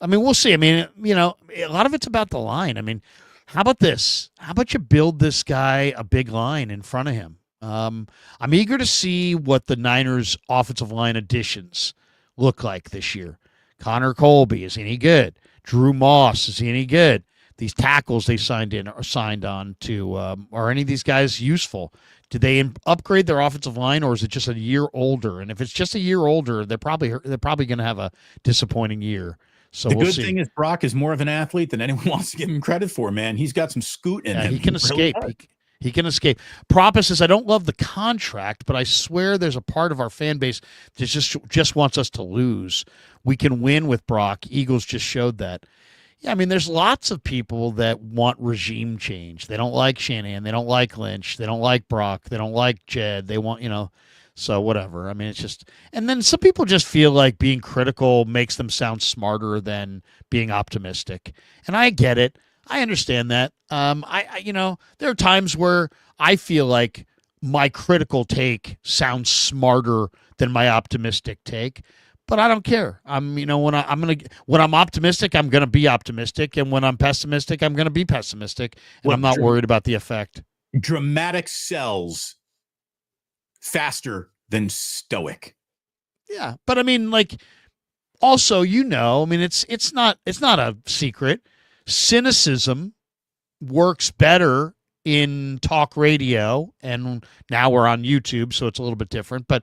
I mean, we'll see. I mean, a lot of it's about the line. I mean, how about this? How about you build this guy a big line in front of him? I'm eager to see what the Niners' offensive line additions look like this year. Connor Colby, is he any good? Drew Moss, is he any good? These tackles they signed on to, are any of these guys useful? Did they upgrade their offensive line, or is it just a year older? And if it's just a year older, they're probably going to have a disappointing year. So the we'll good see. thing is Brock is more of an athlete than anyone wants to give him credit for, man. He's got some scoot in him. He can escape. He can escape. Proppa says, I don't love the contract, but I swear there's a part of our fan base that just wants us to lose. We can win with Brock. Eagles just showed that. Yeah, I mean, there's lots of people that want regime change. They don't like Shanahan. They don't like Lynch. They don't like Brock. They don't like Jed. They want, so whatever. I mean, it's just, and then some people just feel like being critical makes them sound smarter than being optimistic. And I get it. I understand that. There are times where I feel like my critical take sounds smarter than my optimistic take, but I don't care. When I'm optimistic, I'm gonna be optimistic, and when I'm pessimistic, I'm gonna be pessimistic, and I'm not worried about the effect. Dramatic sells faster than stoic. Yeah, but I mean, also, it's not a secret. Cynicism works better in talk radio, and now we're on YouTube, so it's a little bit different. But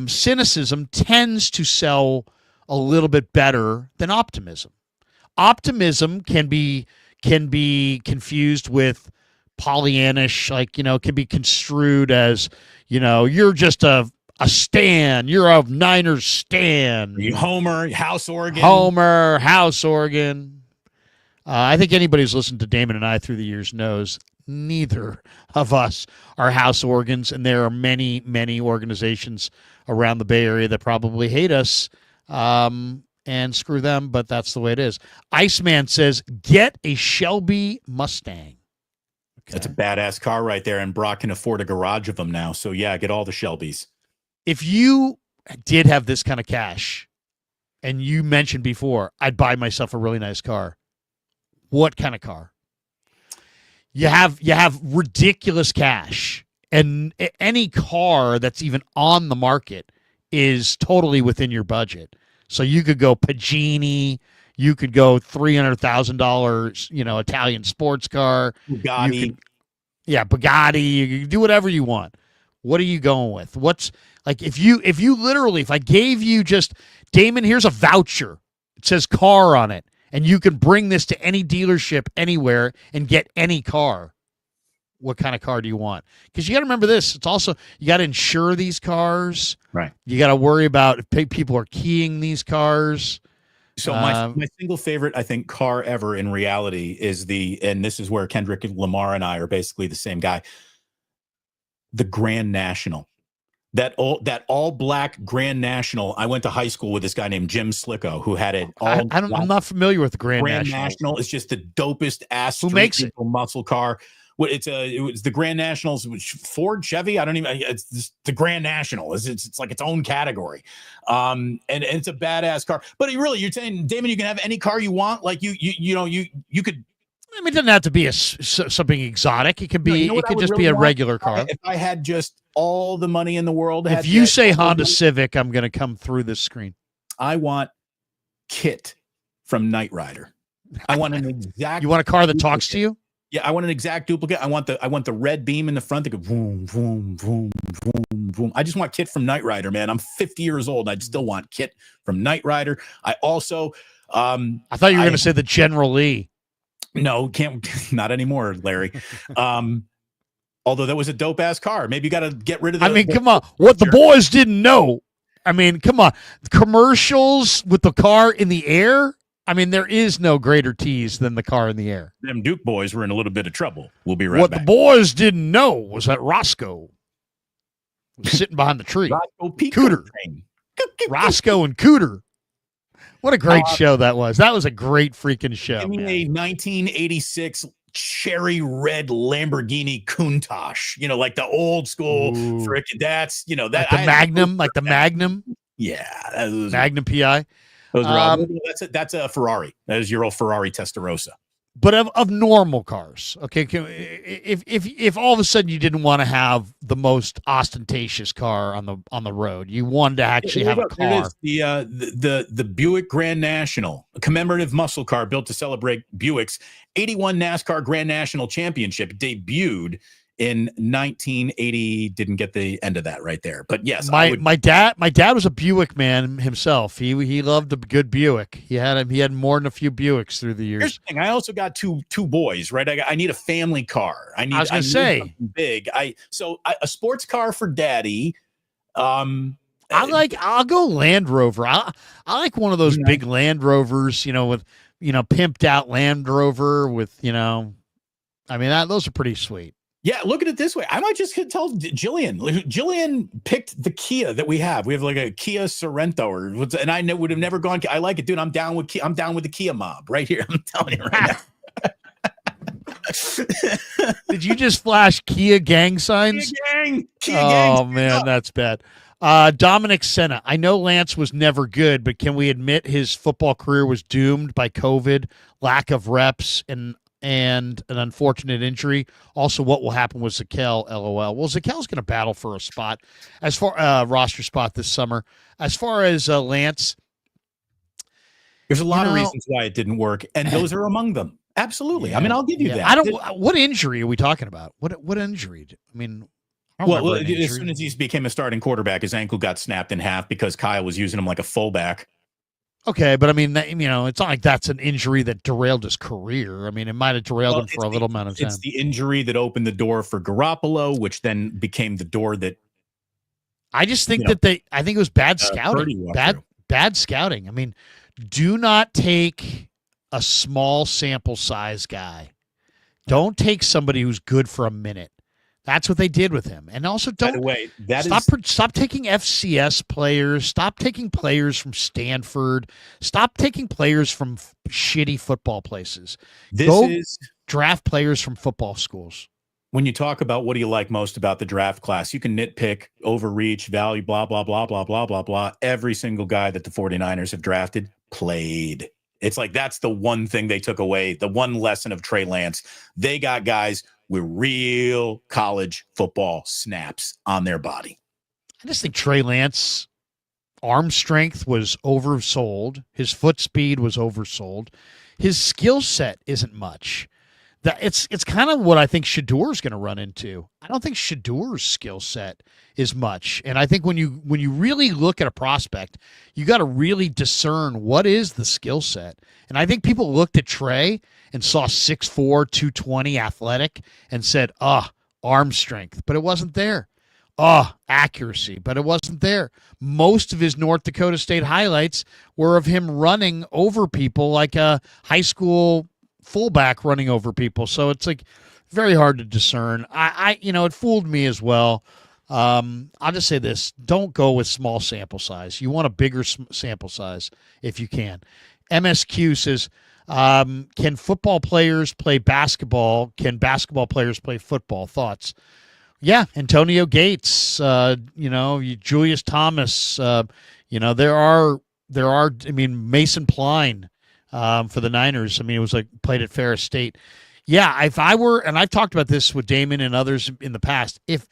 cynicism tends to sell a little bit better than optimism. Optimism can be confused with Pollyannish, can be construed as, you're just a stan. You're a Niners stan. You Homer, House Oregon. Homer, House Oregon. I think anybody who's listened to Damon and I through the years knows neither of us are House Organs, and there are many, many organizations around the Bay Area that probably hate us, and screw them, but that's the way it is. Iceman says, get a Shelby Mustang. Okay. That's a badass car right there, and Brock can afford a garage of them now. So, yeah, get all the Shelbys. If you did have this kind of cash, and you mentioned before, I'd buy myself a really nice car. What kind of car? You have ridiculous cash, and any car that's even on the market is totally within your budget. So you could go Pagani, you could go $300,000, Italian sports car, Bugatti. Bugatti. You can do whatever you want. What are you going with? What's if I gave you just, Damon, here's a voucher. It says car on it. And you can bring this to any dealership anywhere and get any car. What kind of car do you want? Because you got to remember this. It's also, you got to insure these cars. Right. You got to worry about if people are keying these cars. So my single favorite, I think, car ever in reality is and this is where Kendrick Lamar and I are basically the same guy, the Grand National. That all black Grand National. I went to high school with this guy named Jim Slicko who had it. I'm not familiar with the Grand National. Grand National is just the dopest ass. Who makes it? Muscle car. It was the Grand Nationals, Ford, Chevy. I don't even. It's just the Grand National. It's like its own category, and it's a badass car. But really, you're saying, Damon, you can have any car you want. Like you could I mean, it doesn't have to be something exotic. It could be. It could just be a regular car. If I had just all the money in the world, if you say Honda Civic, I'm going to come through this screen. I want Kit from Knight Rider. I want an exact. You want a car that talks to you? Yeah, I want an exact duplicate. I want the red beam in the front that goes boom, boom, boom, boom, boom. I just want Kit from Knight Rider, man. I'm 50 years old. I'd still want Kit from Knight Rider. I also, I thought you were going to say the General Lee. No, can't. Not anymore, Larry. Although that was a dope ass car. Maybe you got to get rid of. Come on. What the boys didn't know. I mean, come on. Commercials with the car in the air. I mean, there is no greater tease than the car in the air. Them Duke boys were in a little bit of trouble. We'll be right back. What the boys didn't know was that Roscoe was sitting behind the tree. Cooter. Roscoe and Cooter. What a great show that was. That was a great freaking show. Give me a 1986 cherry red Lamborghini Countach. You know, like the old school frickin' that's, you know, that like the Magnum, like the Magnum. Yeah. That was, Magnum PI. That's a Ferrari. That is your old Ferrari Testarossa. But of normal cars, okay. If all of a sudden you didn't want to have the most ostentatious car on the road, you wanted to actually have a car. The Buick Grand National, a commemorative muscle car built to celebrate Buick's 81 NASCAR Grand National Championship, debuted in 1980. Didn't get the end of that right there, but yes, my dad was a Buick man himself. He loved a good Buick. He had more than a few Buicks through the years. Here's the thing. I also got two boys, right? I need a family car. I was gonna say something big. A sports car for daddy. I'll go Land Rover. I like one of those big Land Rovers, with pimped out Land Rover with those are pretty sweet. Yeah, look at it this way. I might just tell Jillian. Jillian picked the Kia that we have. We have like a Kia Sorento, and I would have never gone. I like it, dude. I'm down with Kia. I'm down with the Kia mob right here. I'm telling you right now. Did you just flash Kia gang signs? Kia gang. Oh man, that's bad. Dominic Senna. I know Lance was never good, but can we admit his football career was doomed by COVID, lack of reps, and an unfortunate injury? Also, what will happen with Zakel? LOL. Well, Zakel's going to battle for a spot, as far roster spot this summer. As far as Lance, there's a lot of reasons why it didn't work, and those are among them. Absolutely. Yeah, I mean, I'll give you that. What injury are we talking about? What injury? I mean, as soon as he became a starting quarterback, his ankle got snapped in half because Kyle was using him like a fullback. Okay, but I mean, it's not like that's an injury that derailed his career. I mean, it might have derailed him for a little amount of time. It's the injury that opened the door for Garoppolo, which then became the door that. I just think I think it was bad scouting. Bad scouting. I mean, do not take a small sample size guy. Don't take somebody who's good for a minute. That's what they did with him. And also stop taking FCS players. Stop taking players from Stanford. Stop taking players from shitty football places. Draft players from football schools. When you talk about what do you like most about the draft class, you can nitpick, overreach, value, blah, blah, blah, blah, blah, blah, blah. Every single guy that the 49ers have drafted played. It's like that's the one thing they took away, the one lesson of Trey Lance. They got guys with real college football snaps on their body. I just think Trey Lance arm strength was oversold. His foot speed was oversold. His skill set isn't much. It's kind of what I think Shador's going to run into. I don't think Shador's skill set is much. And I think when you really look at a prospect, you got to really discern what is the skill set. And I think people looked at Trey and saw 6'4", 220 athletic and said, arm strength, but it wasn't there. Accuracy, but it wasn't there. Most of his North Dakota State highlights were of him running over people like a high school fullback running over people. So it's like very hard to discern. It fooled me as well. I'll just say this. Don't go with small sample size. You want a bigger sample size if you can. MSQ says, can football players play basketball? Can basketball players play football? Thoughts? Yeah, Antonio Gates, Julius Thomas, there are, Mason Pline, for the Niners. I mean, it was like played at Ferris State. Yeah, if I were, and I've talked about this with Damon and others in the past, if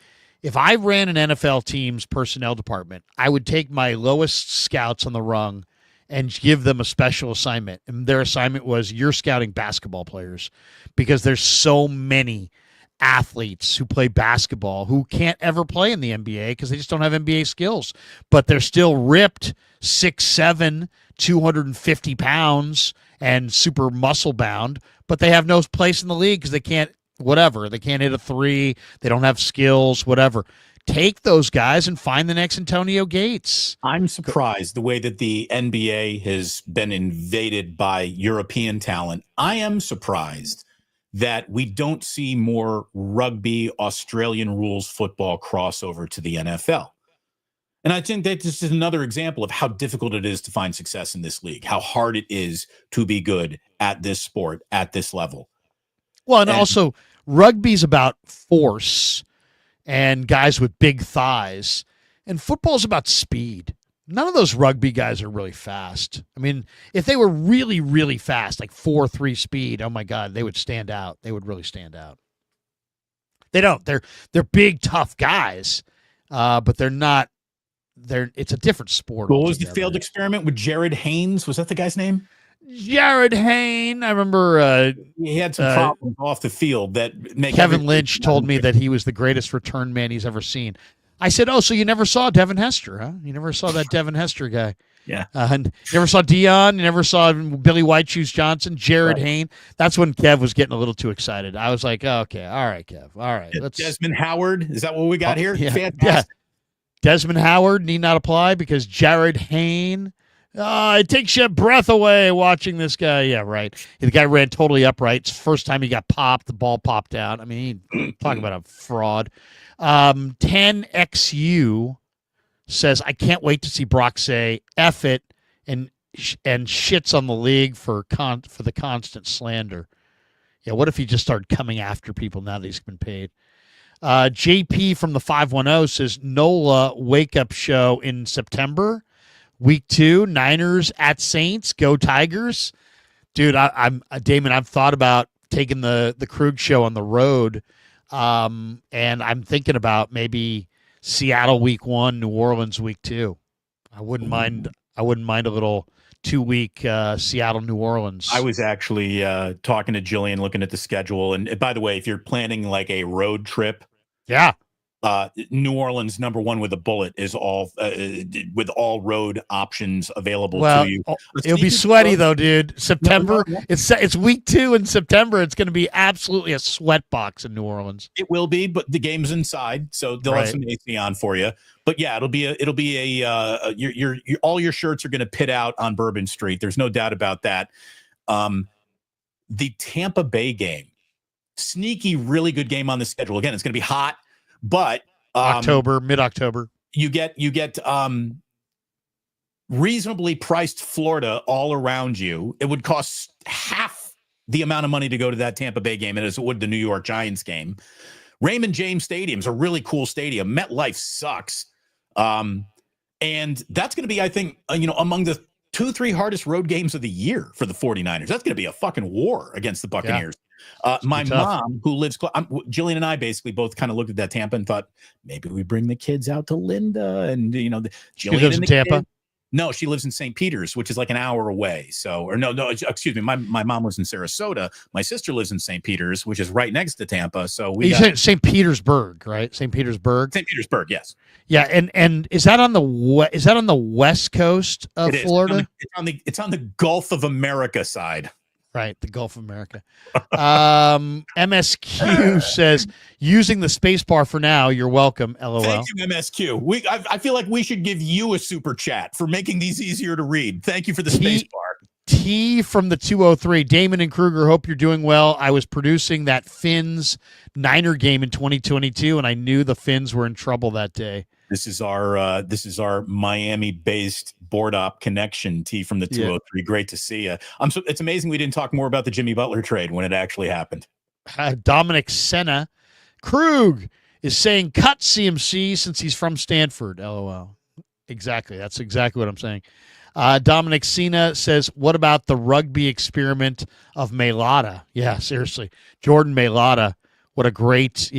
I ran an NFL team's personnel department, I would take my lowest scouts on the rung and give them a special assignment. And their assignment was, you're scouting basketball players, because there's so many athletes who play basketball who can't ever play in the NBA because they just don't have NBA skills, but they're still ripped, 6'7", 250 pounds, and super muscle bound, but they have no place in the league because they can't hit a three, they don't have skills, whatever. Take those guys and find the next Antonio Gates. I'm surprised the way that the NBA has been invaded by European talent. I am surprised that we don't see more rugby, Australian rules football crossover to the NFL. And I think that this is another example of how difficult it is to find success in this league, how hard it is to be good at this sport at this level. Well, and also rugby's about force and guys with big thighs, and football's about speed. None of those rugby guys are really fast. I mean, if they were really, really fast, like 4.3 speed, oh my God, they would stand out. They would really stand out. They don't. They're big, tough guys, but they're not. It's a different sport. What was the failed experiment with Jared Haynes? Was that the guy's name? Jared Hayne. I remember he had some problems off the field that make Kevin Lynch told me that he was the greatest return man he's ever seen. I said, "Oh, so you never saw Devin Hester, huh? You never saw that Devin Hester guy? Yeah. And you never saw Dion. You never saw Billy White Shoes Johnson, Jared Hayne. That's when Kev was getting a little too excited. I was like, oh, okay, all right, Kev, all right. Let's Desmond Howard. Is that what we got here? Yeah, fantastic. Yeah. Desmond Howard need not apply because Jared Hayne. It takes your breath away watching this guy. Yeah, right. The guy ran totally upright. It's the first time he got popped, the ball popped out. I mean, talking about a fraud. 10XU says, I can't wait to see Brock say F it and shits on the league for the constant slander. Yeah, what if he just started coming after people now that he's been paid? JP from the 510 says, NOLA wake-up show in September. Week 2, Niners at Saints. Go Tigers. Dude, I'm Damon, I've thought about taking the Krueger show on the road, and I'm thinking about maybe Seattle week 1, New Orleans week 2. I wouldn't mind a little 2-week Seattle, New Orleans. I was actually talking to Jillian, looking at the schedule. And by the way, if you're planning like a road trip, yeah, New Orleans #1 with a bullet is all with all road options available to you. It'll be sweaty though, dude. September. No. It's week 2 in September. It's going to be absolutely a sweat box in New Orleans. It will be, but the game's inside, so they'll have some AC on for you. But yeah, it'll be all your shirts are going to pit out on Bourbon Street. There's no doubt about that. The Tampa Bay game, sneaky, really good game on the schedule. Again, it's going to be hot, but mid-October. You get reasonably priced Florida all around you. It would cost half the amount of money to go to that Tampa Bay game as it would the New York Giants game. Raymond James Stadium's a really cool stadium. MetLife sucks. And that's going to be, I think, among the 2-3 hardest road games of the year for the 49ers. That's going to be a fucking war against the Buccaneers. My mom, who lives Jillian and I basically both kind of looked at that Tampa and thought maybe we bring the kids out to Linda, and Jillian lives in Tampa. Kids. No, she lives in St. Peters, which is like an hour away. Excuse me. My mom lives in Sarasota. My sister lives in St. Peters, which is right next to Tampa. So we got St. Petersburg, right? St. Petersburg. St. Petersburg, yes. Yeah, and is that on the west coast of Florida? It's on the Gulf of America side. Right, the Gulf of America. MSQ says, using the space bar for now, you're welcome, LOL. Thank you, MSQ. I feel like we should give you a super chat for making these easier to read. Thank you for the space bar. T from the 203, Damon and Krueger, hope you're doing well. I was producing that Finns Niner game in 2022, and I knew the Finns were in trouble that day. This is our Miami-based board op connection. T from the 203. Yeah. Great to see you. It's amazing we didn't talk more about the Jimmy Butler trade when it actually happened. Dominic Senna, Krug is saying cut CMC since he's from Stanford. LOL. Exactly. That's exactly what I'm saying. Dominic Cena says, what about the rugby experiment of Mailata? Yeah, seriously. Jordan Mailata. What a great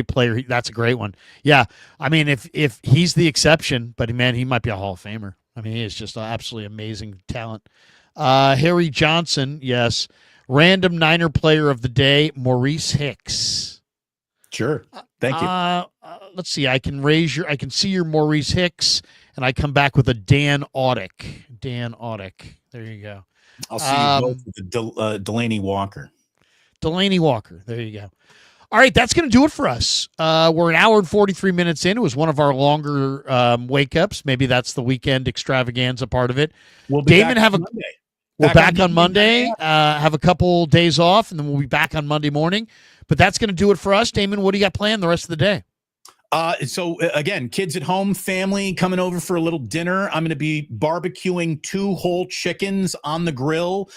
player. That's a great one. Yeah, I mean, if he's the exception, but man, he might be a Hall of Famer. I mean, he is just an absolutely amazing talent. Harry Johnson, yes. Random Niner player of the day, Maurice Hicks. Sure. Thank you. Let's see. I can see your Maurice Hicks, and I come back with a Dan Audick. Dan Audick. There you go. I'll see you both with Delaney Walker. Delaney Walker. There you go. All right, that's going to do it for us. We're an hour and 43 minutes in. It was one of our longer wake-ups. Maybe that's the weekend extravaganza part of it. We'll be Damon, back on Monday. We're back on Monday. Have a couple days off, and then we'll be back on Monday morning. But that's going to do it for us. Damon, what do you got planned the rest of the day? So again, kids at home, family coming over for a little dinner. I'm going to be barbecuing 2 whole chickens on the grill.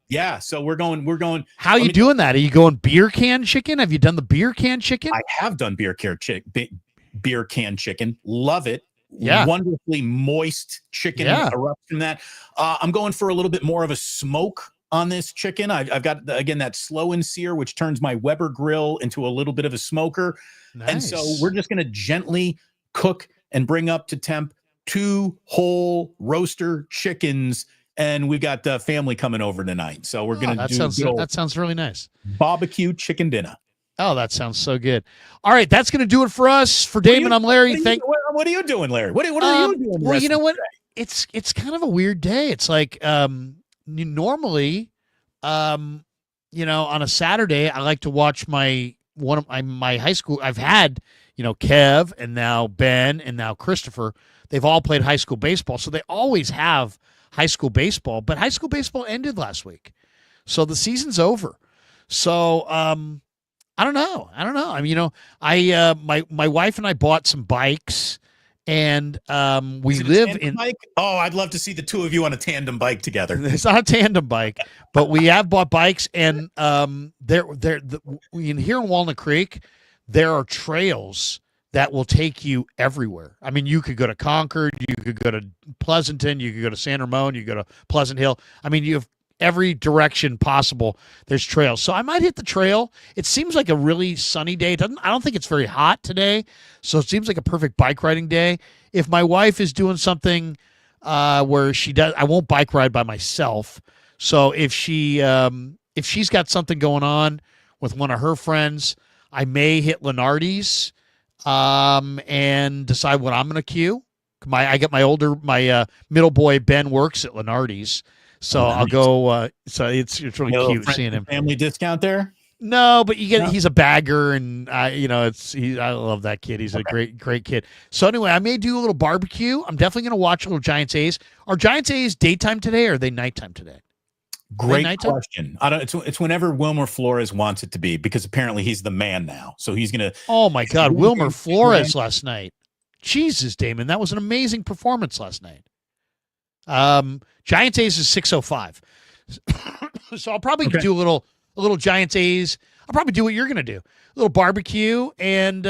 Yeah, so we're going. How are you doing that? Are you going beer can chicken? Have you done the beer can chicken? I have done beer can chicken. Love it. Yeah. Wonderfully moist chicken erupts from that. I'm going for a little bit more of a smoke on this chicken. I've got, again, that slow and sear, which turns my Weber grill into a little bit of a smoker. Nice. And so we're just going to gently cook and bring up to temp 2 whole roaster chickens. And we've got family coming over tonight. So we're going to that sounds really nice. Barbecue chicken dinner. Oh, that sounds so good. All right, that's going to do it for us. For Damon, I'm Larry. What are you doing, Larry? What are you doing? Well, you know what? It's kind of a weird day. It's like normally, on a Saturday, I like to watch my high school. I've had Kev and now Ben and now Christopher. They've all played high school baseball, so they always have high school baseball. But high school baseball ended last week, so the season's over. So I don't know. I mean, my wife and I bought some bikes, and we live in. Bike? Oh, I'd love to see the 2 of you on a tandem bike together. It's not a tandem bike, but we have bought bikes, and here in Walnut Creek, there are trails that will take you everywhere. I mean, you could go to Concord, you could go to Pleasanton, you could go to San Ramon, you could go to Pleasant Hill. I mean, you have every direction possible. There's trails. So I might hit the trail. It seems like a really sunny day. I don't think it's very hot today. So it seems like a perfect bike riding day. If my wife is doing something where she does, I won't bike ride by myself. So if she's got something going on with one of her friends, I may hit Lenardi's and decide what I'm going to queue. I got my middle boy Ben works at Lenardi's. So I'll go. So it's really cute seeing him. Family discount there? No, but you get. He's a bagger, and I love that kid. He's a great kid. So anyway, I may do a little barbecue. I'm definitely going to watch a little Giants A's. Are Giants A's daytime today, or are they nighttime today? Great question. It's whenever Wilmer Flores wants it to be, because apparently he's the man now. So he's gonna. Oh my God, Wilmer Flores last night. Jesus, Damon, that was an amazing performance last night. Giants A's is 6:05. So I'll probably do a little Giants A's. I'll probably do what you're going to do. A little barbecue and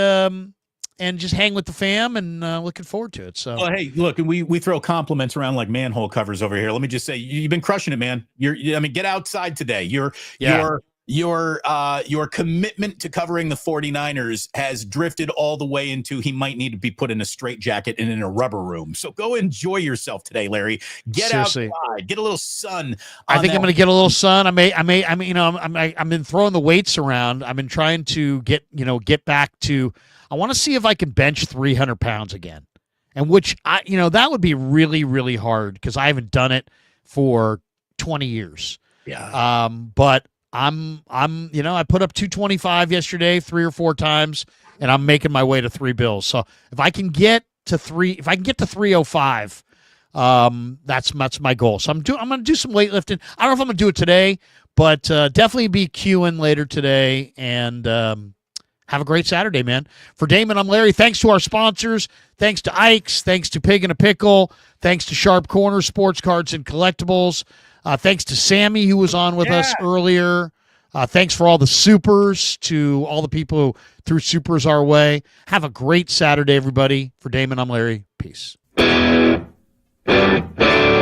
just hang with the fam, and looking forward to it. So, well, hey, look, we throw compliments around like manhole covers over here. Let me just say, you've been crushing it, man. Get outside today. Your commitment to covering the 49ers has drifted all the way into he might need to be put in a straitjacket and in a rubber room. So go enjoy yourself today, Larry. Get outside, get a little sun. I think I'm going to get a little sun. I've been throwing the weights around. I've been trying to get back to. I want to see if I can bench 300 pounds again, and which that would be really, really hard because I haven't done it for 20 years. Yeah. But I put up 225 yesterday, 3 or 4 times, and I'm making my way to 3 bills. So if I can get to 305, that's my goal. So I'm going to do some weightlifting. I don't know if I'm going to do it today, but definitely be queuing later today, and have a great Saturday, man. For Damon, I'm Larry. Thanks to our sponsors. Thanks to Ike's. Thanks to Pig and a Pickle. Thanks to Sharp Corner Sports Cards and Collectibles. Thanks to Sammy, who was on with us earlier. Thanks for all the supers, to all the people who threw supers our way. Have a great Saturday, everybody. For Damon, I'm Larry. Peace. Bye.